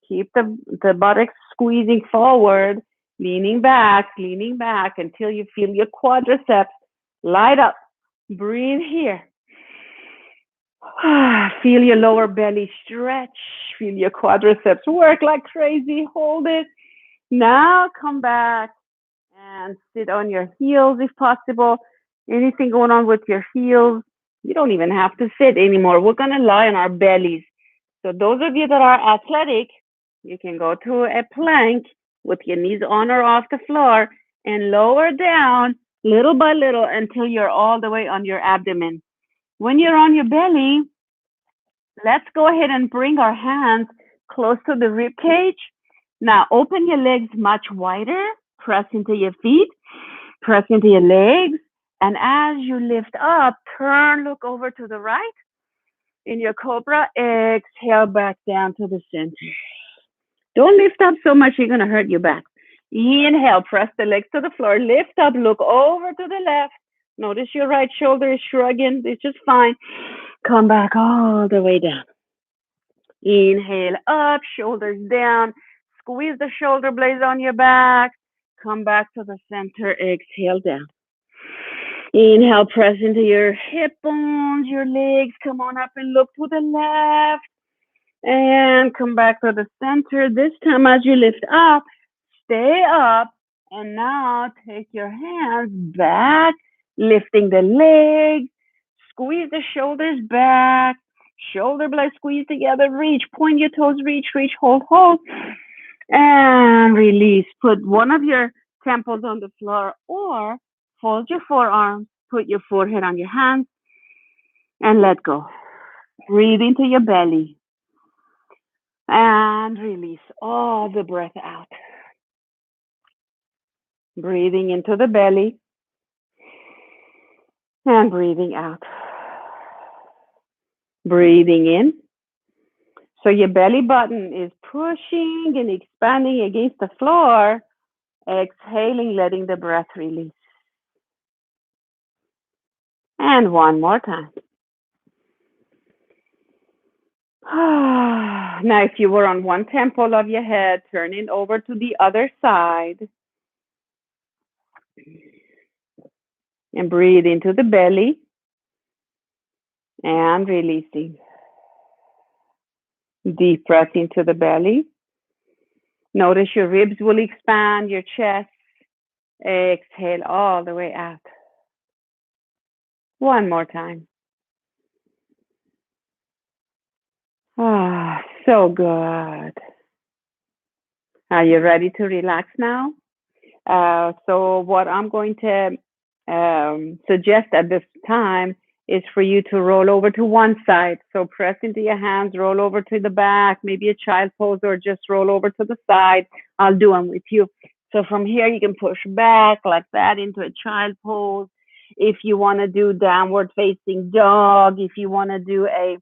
Keep the buttocks squeezing forward, leaning back until you feel your quadriceps light up. Breathe here. Feel your lower belly stretch. Feel your quadriceps work like crazy. Hold it. Now come back and sit on your heels if possible. Anything going on with your heels? You don't even have to sit anymore. We're going to lie on our bellies. So those of you that are athletic, you can go to a plank with your knees on or off the floor and lower down little by little until you're all the way on your abdomen. When you're on your belly, let's go ahead and bring our hands close to the rib cage. Now open your legs much wider, press into your feet, press into your legs, and as you lift up, turn, look over to the right. In your cobra, exhale back down to the center. Don't lift up so much, you're going to hurt your back. Inhale, press the legs to the floor, lift up, look over to the left. Notice your right shoulder is shrugging, it's just fine. Come back all the way down. Inhale up, shoulders down, squeeze the shoulder blades on your back. Come back to the center, exhale down. Inhale, press into your hip bones, your legs. Come on up and look to the left. And come back to the center. This time as you lift up, stay up. And now take your hands back, lifting the legs. Squeeze the shoulders back. Shoulder blades squeeze together. Reach, point your toes, reach, hold, hold. And release. Put one of your temples on the floor or fold your forearms put your forehead on your hands and let go. Breathe into your belly and release all the breath out. Breathing into the belly and breathing out. Breathing in. So your belly button is pushing and expanding against the floor. Exhaling, letting the breath release. And one more time. Now, if you were on one temple of your head, turn it over to the other side. And breathe into the belly. And releasing. Deep breath into the belly. Notice your ribs will expand, your chest. Exhale all the way out. One more time. Ah, so good. Are you ready to relax now? So what I'm going to suggest at this time is for you to roll over to one side. So press into your hands, roll over to the back, maybe a child pose, or just roll over to the side. I'll do them with you. So from here, you can push back like that into a child pose. If you want to do downward facing dog, if you want to do a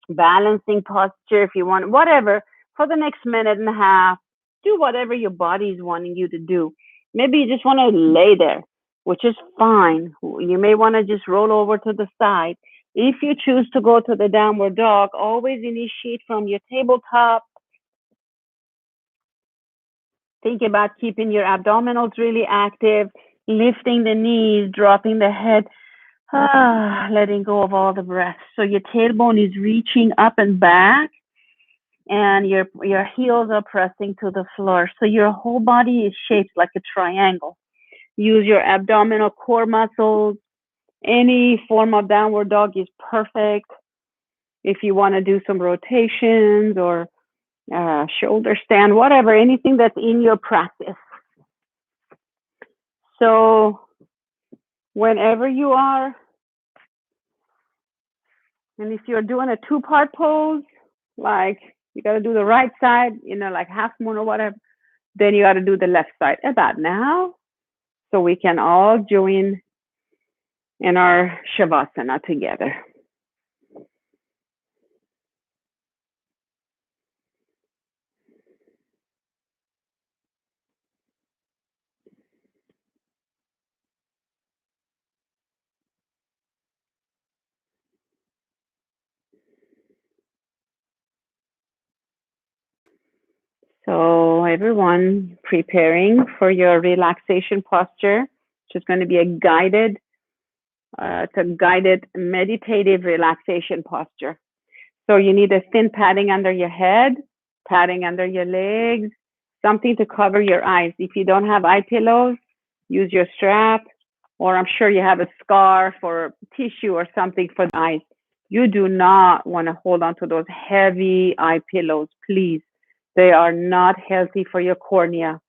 balancing posture, if you want, whatever, for the next minute and a half, do whatever your body is wanting you to do. Maybe you just want to lay there, which is fine. You may want to just roll over to the side. If you choose to go to the downward dog, always initiate from your tabletop. Think about keeping your abdominals really active, lifting the knees, dropping the head, letting go of all the breath. So your tailbone is reaching up and back, and your heels are pressing to the floor. So your whole body is shaped like a triangle. Use your abdominal core muscles. Any form of downward dog is perfect. If you want to do some rotations or shoulder stand, whatever, anything that's in your practice. So whenever you are, and if you're doing a two-part pose, like you got to do the right side, like half moon or whatever, then you got to do the left side about now, so we can all join in our Shavasana together. So everyone, preparing for your relaxation posture, which is going to be a guided meditative relaxation posture. So you need a thin padding under your head, padding under your legs, something to cover your eyes. If you don't have eye pillows, use your strap, or I'm sure you have a scarf or tissue or something for the eyes. You do not want to hold on to those heavy eye pillows, please. They are not healthy for your cornea.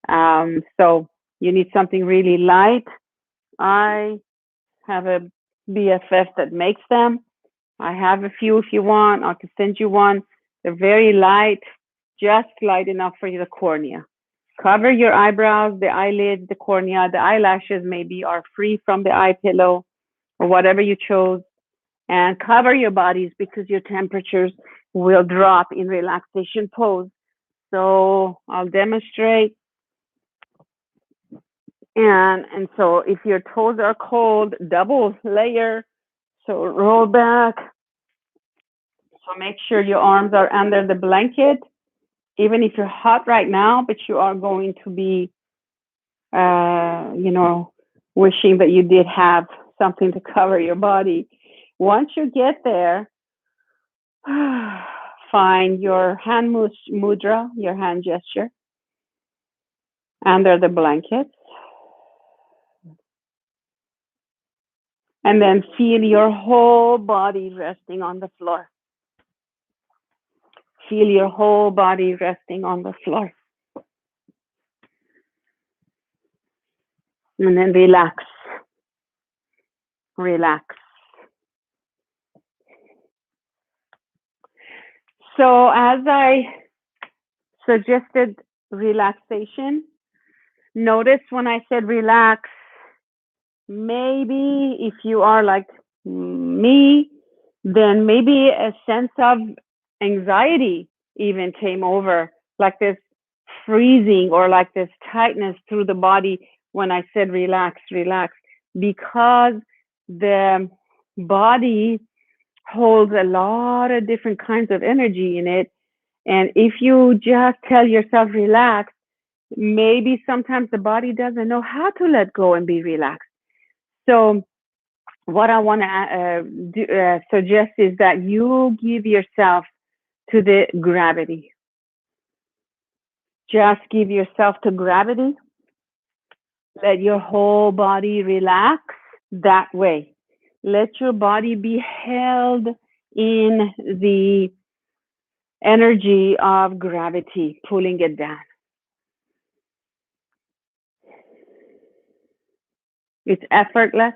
So you need something really light. I have a BFF that makes them. I have a few if you want. I can send you one. They're very light, just light enough for the cornea. Cover your eyebrows, the eyelids, the cornea, the eyelashes maybe are free from the eye pillow or whatever you chose. And cover your bodies because your temperatures will drop in relaxation pose. So I'll demonstrate. And so if your toes are cold, double layer. So roll back. So make sure your arms are under the blanket. Even if you're hot right now, but you are going to be, wishing that you did have something to cover your body. Once you get there, find your hand mudra, your hand gesture, under the blanket. And then feel your whole body resting on the floor. Feel your whole body resting on the floor. And then relax. relax. So, as I suggested relaxation, notice when I said relax, maybe if you are like me, then maybe a sense of anxiety even came over, like this freezing or like this tightness through the body when I said relax, relax, because the body holds a lot of different kinds of energy in it. And if you just tell yourself relax, maybe sometimes the body doesn't know how to let go and be relaxed. So, what I want to suggest is that you give yourself to the gravity. Just give yourself to gravity. Let your whole body relax that way. Let your body be held in the energy of gravity, pulling it down. It's effortless.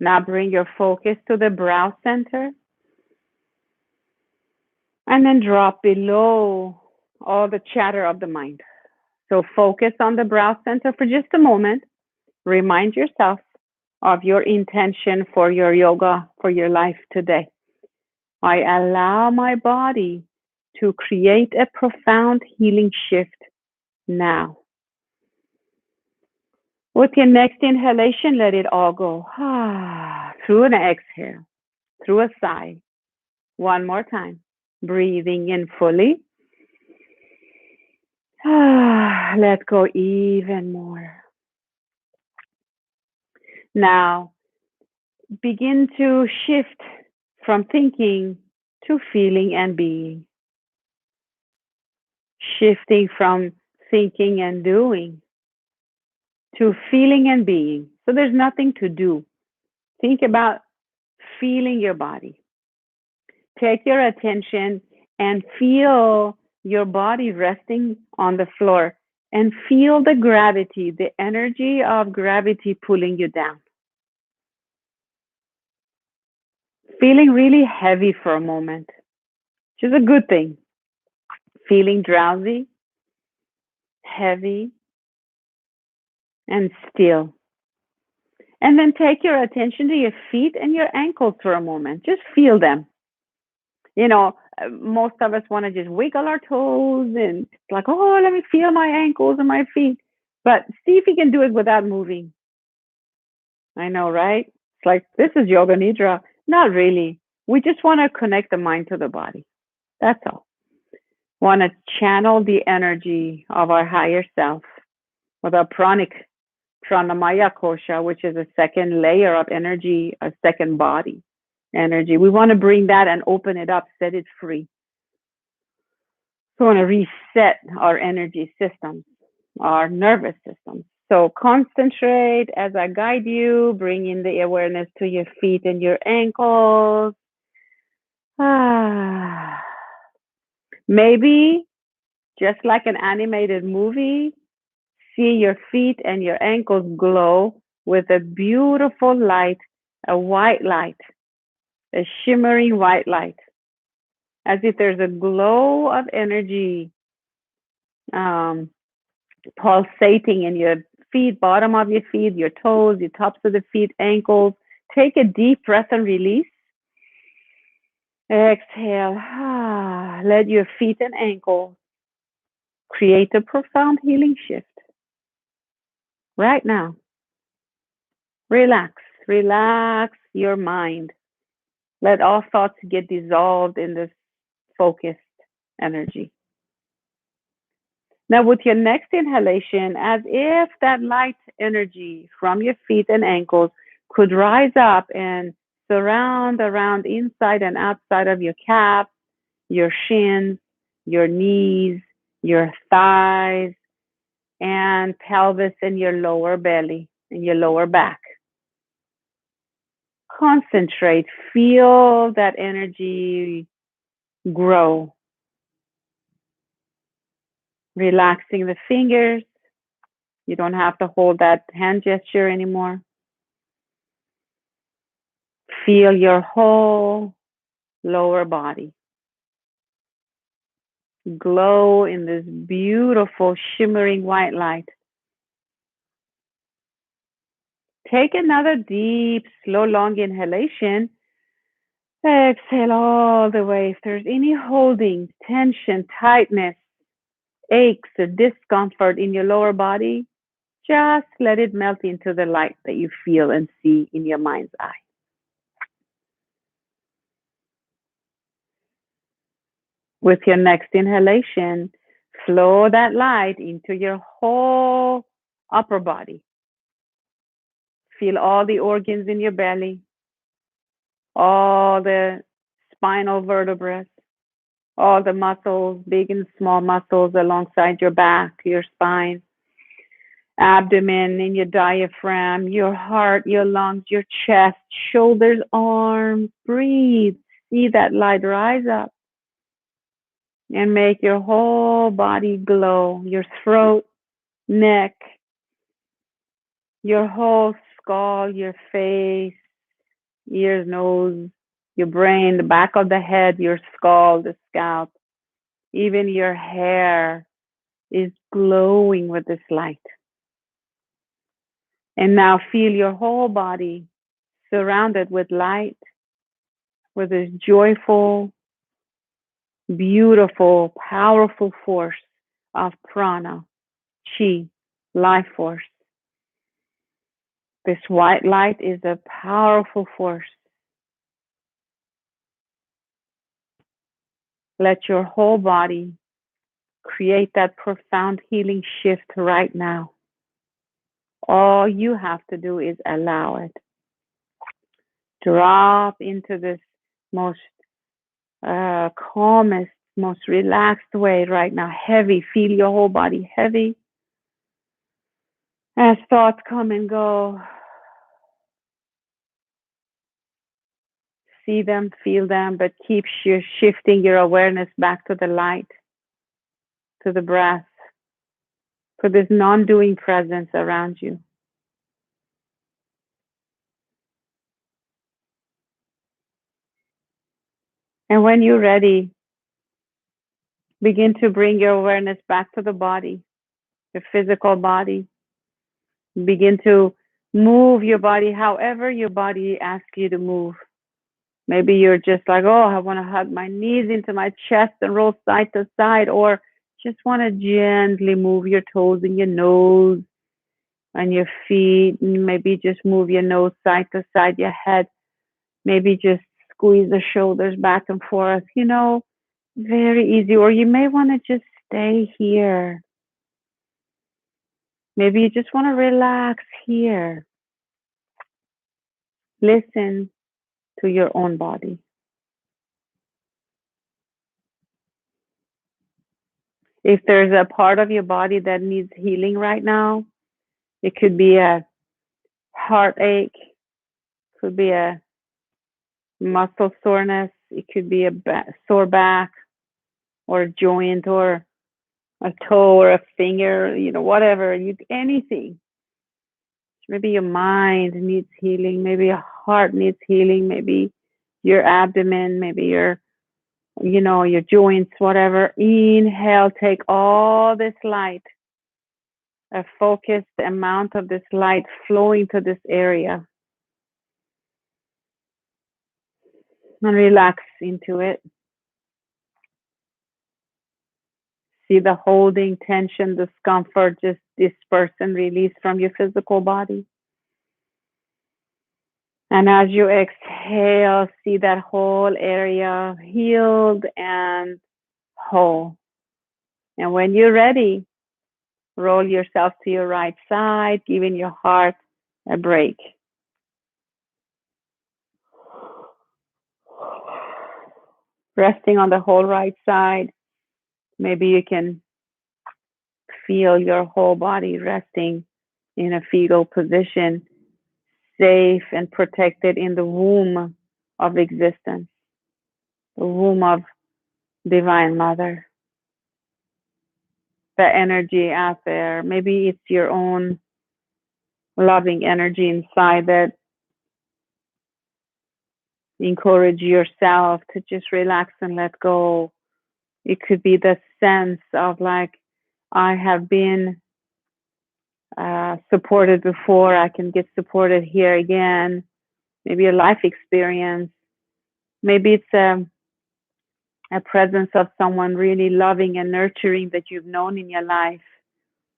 Now bring your focus to the brow center and then drop below all the chatter of the mind. So focus on the brow center for just a moment. Remind yourself of your intention for your yoga, for your life today. I allow my body to create a profound healing shift now. With your next inhalation, let it all go. Through an exhale, through a sigh. One more time. Breathing in fully. Let go even more. Now, begin to shift from thinking to feeling and being. Shifting from thinking and doing to feeling and being. So there's nothing to do. Think about feeling your body. Take your attention and feel your body resting on the floor and feel the gravity, the energy of gravity pulling you down. Feeling really heavy for a moment, which is a good thing. Feeling drowsy, heavy, and still. And then take your attention to your feet and your ankles for a moment. Just feel them. Most of us want to just wiggle our toes and like, oh, let me feel my ankles and my feet. But see if you can do it without moving. I know, right? It's like, this is yoga nidra. Not really. We just want to connect the mind to the body. That's all. Want to channel the energy of our higher self with our pranic pranamaya kosha, which is a second layer of energy, a second body energy. We want to bring that and open it up, set it free. So we want to reset our energy systems, our nervous systems. So concentrate as I guide you, bring in the awareness to your feet and your ankles. Maybe just like an animated movie, see your feet and your ankles glow with a beautiful light, a white light, a shimmering white light, as if there's a glow of energy pulsating in your feet, bottom of your feet, your toes, your tops of the feet, ankles. Take a deep breath and release. Exhale. Let your feet and ankles create a profound healing shift. Right now. Relax. Relax your mind. Let all thoughts get dissolved in this focused energy. Now, with your next inhalation, as if that light energy from your feet and ankles could rise up and surround around inside and outside of your calf, your shins, your knees, your thighs, and pelvis and your lower belly and your lower back. Concentrate, feel that energy grow. Relaxing the fingers, You don't have to hold that hand gesture anymore. Feel your whole lower body glow in this beautiful shimmering white light. Take another deep, slow, long inhalation. Exhale all the way. If there's any holding, tension, tightness, aches, or discomfort in your lower body, just let it melt into the light that you feel and see in your mind's eye. With your next inhalation, flow that light into your whole upper body. Feel all the organs in your belly, all the spinal vertebrae, all the muscles, big and small muscles alongside your back, your spine, abdomen, and your diaphragm, your heart, your lungs, your chest, shoulders, arms. Breathe. See that light rise up and make your whole body glow. Your throat, neck, your whole skull, your face, ears, nose, your brain, the back of the head, your skull, the scalp, even your hair is glowing with this light. And now feel your whole body surrounded with light, with this joyful, beautiful, powerful force of prana, chi, life force. This white light is a powerful force. Let your whole body create that profound healing shift right now. All you have to do is allow it. Drop into this most calmest, most relaxed way right now. Heavy. Feel your whole body heavy. As thoughts come and go, see them, feel them, but keep shifting your awareness back to the light, to the breath, to this non-doing presence around you. And when you're ready, begin to bring your awareness back to the body, the physical body. Begin to move your body however your body asks you to move. Maybe you're just like, oh, I want to hug my knees into my chest and roll side to side, or just want to gently move your toes and your nose and your feet. Maybe just move your nose side to side, your head. Maybe just squeeze the shoulders back and forth, very easy. Or you may want to just stay here. Maybe you just want to relax here. Listen to your own body. If there's a part of your body that needs healing right now, it could be a heartache, could be a muscle soreness, it could be a sore back or a joint or a toe or a finger, whatever, anything. Maybe your mind needs healing, maybe your heart needs healing, maybe your abdomen, maybe your joints, whatever. Inhale, take all this light, a focused amount of this light flowing to this area. And relax into it. See the holding, tension, discomfort just disperse and release from your physical body. And as you exhale, see that whole area healed and whole. And when you're ready, roll yourself to your right side, giving your heart a break. Resting on the whole right side. Maybe you can feel your whole body resting in a fetal position, safe and protected in the womb of existence, the womb of Divine Mother. the energy out there. Maybe it's your own loving energy inside that encourage yourself to just relax and let go. It could be the sense of like, I have been supported before, I can get supported here again. Maybe a life experience. Maybe it's a presence of someone really loving and nurturing that you've known in your life,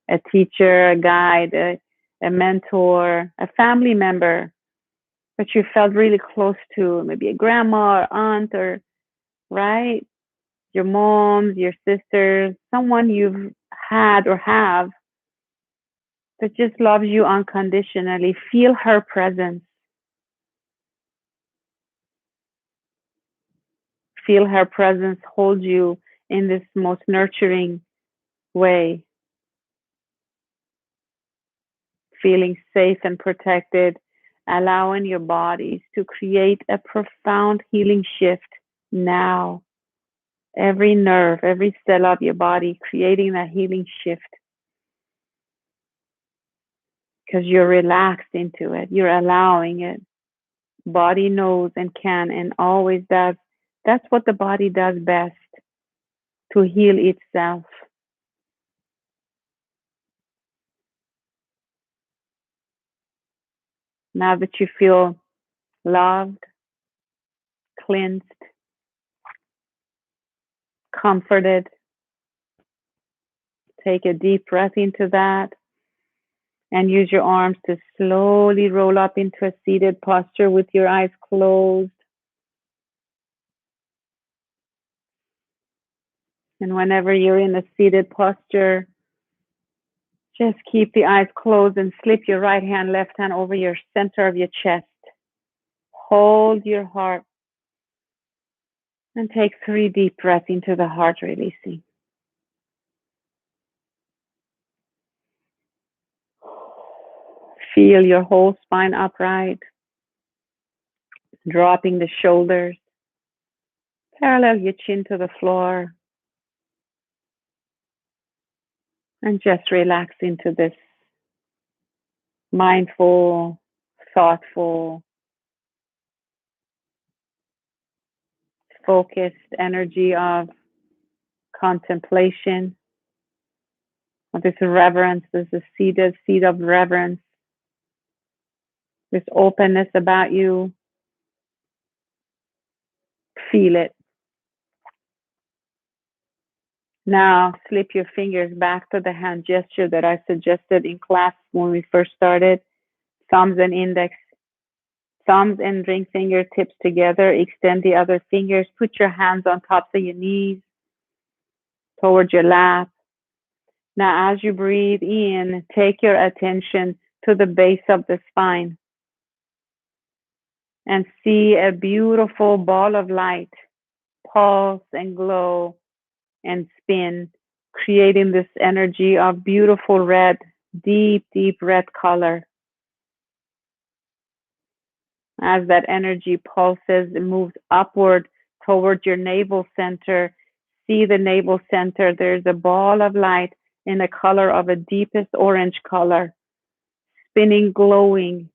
a teacher, a guide, a mentor, a family member that you felt really close to, maybe a grandma or aunt or, right? Your moms, your sisters, someone you've had or have that just loves you unconditionally. Feel her presence. Feel her presence hold you in this most nurturing way. Feeling safe and protected, allowing your bodies to create a profound healing shift now. Every nerve, every cell of your body creating that healing shift because you're relaxed into it. You're allowing it. Body knows and can and always does. That's what the body does best, to heal itself. Now that you feel loved, cleansed, comforted, take a deep breath into that and use your arms to slowly roll up into a seated posture with your eyes closed. And whenever you're in a seated posture, just keep the eyes closed and slip your right hand, left hand over your center of your chest. Hold your heart and take 3 deep breaths into the heart, releasing. Feel your whole spine upright, dropping the shoulders. Parallel your chin to the floor. And just relax into this mindful, thoughtful, focused energy of contemplation, of this reverence, this seed of reverence, this openness about you. Feel it. Now, slip your fingers back to the hand gesture that I suggested in class when we first started. Thumbs and index, thumbs and ring fingertips together. Extend the other fingers. Put your hands on tops of your knees, towards your lap. Now, as you breathe in, take your attention to the base of the spine and see a beautiful ball of light pulse and glow and spin, creating this energy of beautiful red, deep, deep red color. As that energy pulses and moves upward towards your navel center, see the navel center. There's a ball of light in the color of a deepest orange color, spinning, glowing,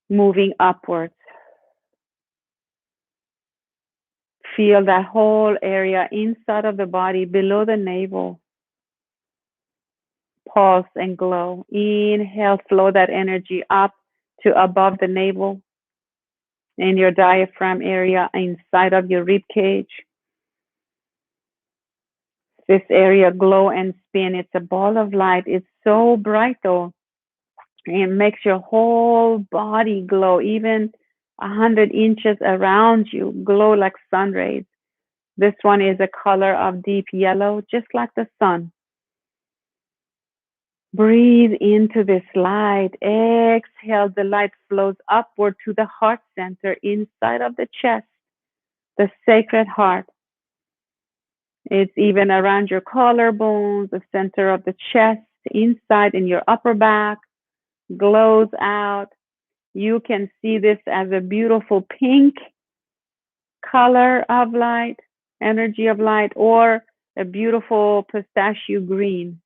moving upwards. Feel that whole area inside of the body below the navel. Pulse and glow. Inhale, flow that energy up to above the navel in your diaphragm area inside of your rib cage. This area glow and spin. It's a ball of light. It's so bright though. It makes your whole body glow, even 100 inches around you, glow like sun rays. This one is a color of deep yellow, just like the sun. Breathe into this light. Exhale, the light flows upward to the heart center inside of the chest, the sacred heart. It's even around your collarbones, the center of the chest, inside in your upper back, glows out. You can see this as a beautiful pink color of light, energy of light, or a beautiful pistachio green,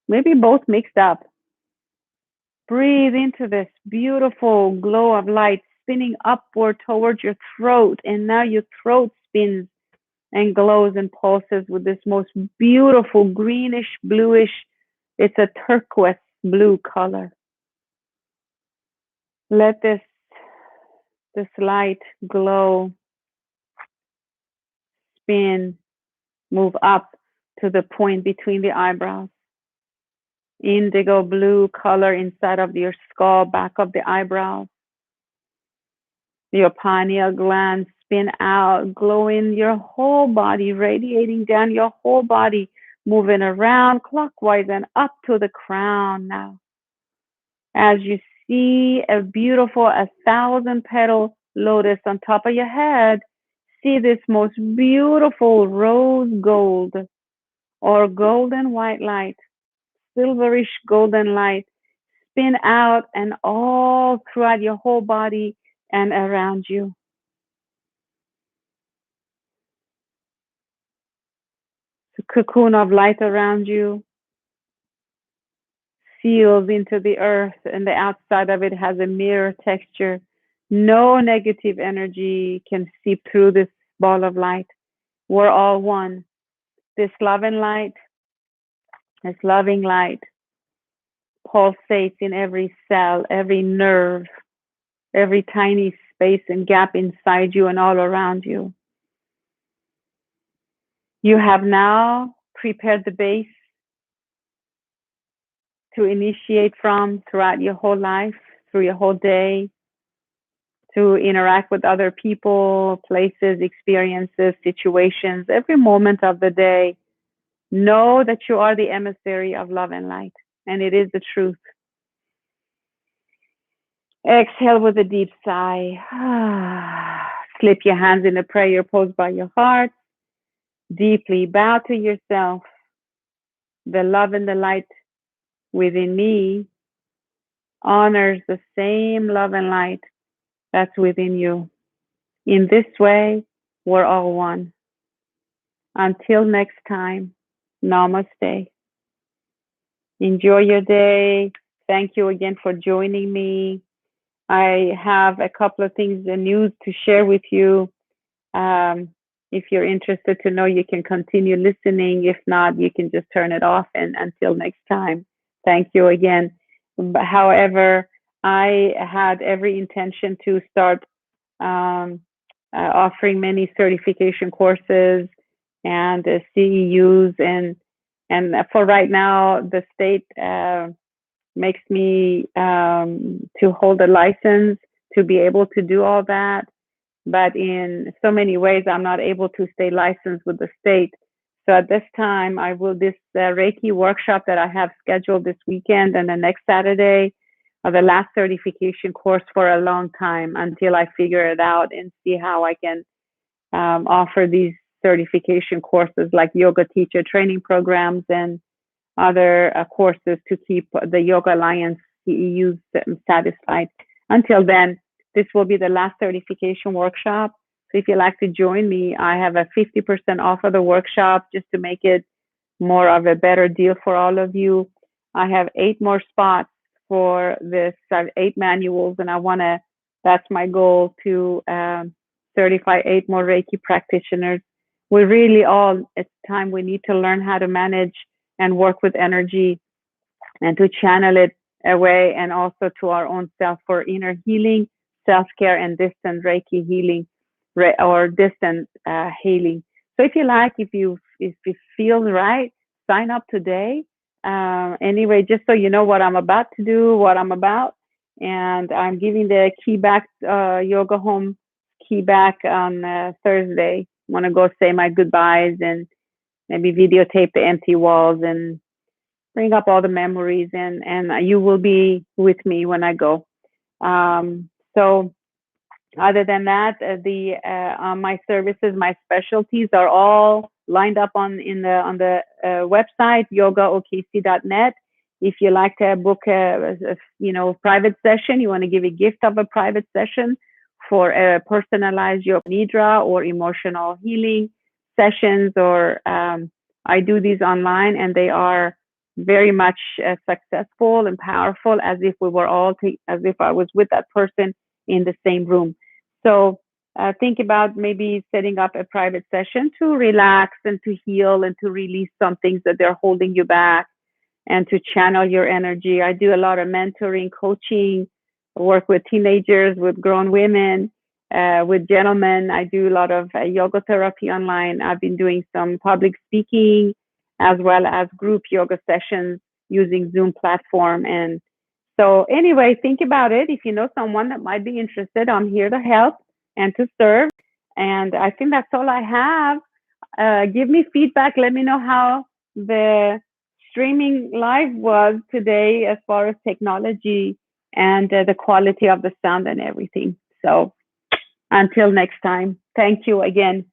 maybe both mixed up. Breathe into this beautiful glow of light spinning upward towards your throat. And now your throat spins and glows and pulses with this most beautiful greenish bluish. It's a turquoise blue color. Let this light glow, spin, move up to the point between the eyebrows. Indigo blue color inside of your skull, back of the eyebrows. Your pineal gland spin out, glowing your whole body, radiating down your whole body, moving around clockwise and up to the crown now. As you see a beautiful 1,000-petal lotus on top of your head, see this most beautiful rose gold or golden white light, silverish golden light, spin out and all throughout your whole body and around you. The cocoon of light around you seals into the earth, and the outside of it has a mirror texture. No negative energy can seep through this ball of light. We're all one. This loving light, this loving light pulsates in every cell, every nerve, every tiny space and gap inside you and all around you. You have now prepared the base to initiate from throughout your whole life, through your whole day, to interact with other people, places, experiences, situations, every moment of the day. Know that you are the emissary of love and light, and it is the truth. Exhale with a deep sigh. Slip your hands in a prayer pose by your heart. Deeply bow to yourself. The love and the light within me honors the same love and light that's within you. In this way, we're all one. Until next time, namaste. Enjoy your day. Thank you again for joining me. I have a couple of things, the news to share with you. If you're interested to know, you can continue listening. If not, you can just turn it off. And until next time, thank you again. However, I had every intention to start offering many certification courses and CEUs, and for right now, the state makes me to hold a license to be able to do all that. But in so many ways, I'm not able to stay licensed with the state. So at this time, I will this Reiki workshop that I have scheduled this weekend and the next Saturday, the last certification course for a long time until I figure it out and see how I can offer these certification courses like yoga teacher training programs and other courses to keep the Yoga Alliance CEUs satisfied. Until then, this will be the last certification workshop. So if you'd like to join me, I have a 50% off of the workshop just to make it more of a better deal for all of you. I have 8 more spots for this, 8 manuals, and that's my goal to certify 8 more Reiki practitioners. We really it's time we need to learn how to manage and work with energy and to channel it away and also to our own self for inner healing, self-care, and distant Reiki healing or distant healing. So if you like, if it feels right, sign up today. Anyway, just so you know what I'm about to do, what I'm about. And I'm giving the key back, Yoga Home key back on Thursday. I want to go say my goodbyes and maybe videotape the empty walls and bring up all the memories, and you will be with me when I go. So other than that, my services, my specialties are all lined up on the website yogaokc.net. If you like to book a private session, you want to give a gift of a private session for a personalized yoga nidra or emotional healing sessions or I do these online, and they are very much successful and powerful, as if we were as if I was with that person in the same room. So think about maybe setting up a private session to relax and to heal and to release some things that they're holding you back and to channel your energy. I do a lot of mentoring, coaching, work with teenagers, with grown women, with gentlemen. I do a lot of yoga therapy online. I've been doing some public speaking as well as group yoga sessions using Zoom platform. And so anyway, think about it. If you know someone that might be interested, I'm here to help and to serve. And I think that's all I have. Give me feedback. Let me know how the streaming live was today as far as technology and the quality of the sound and everything. So until next time, thank you again.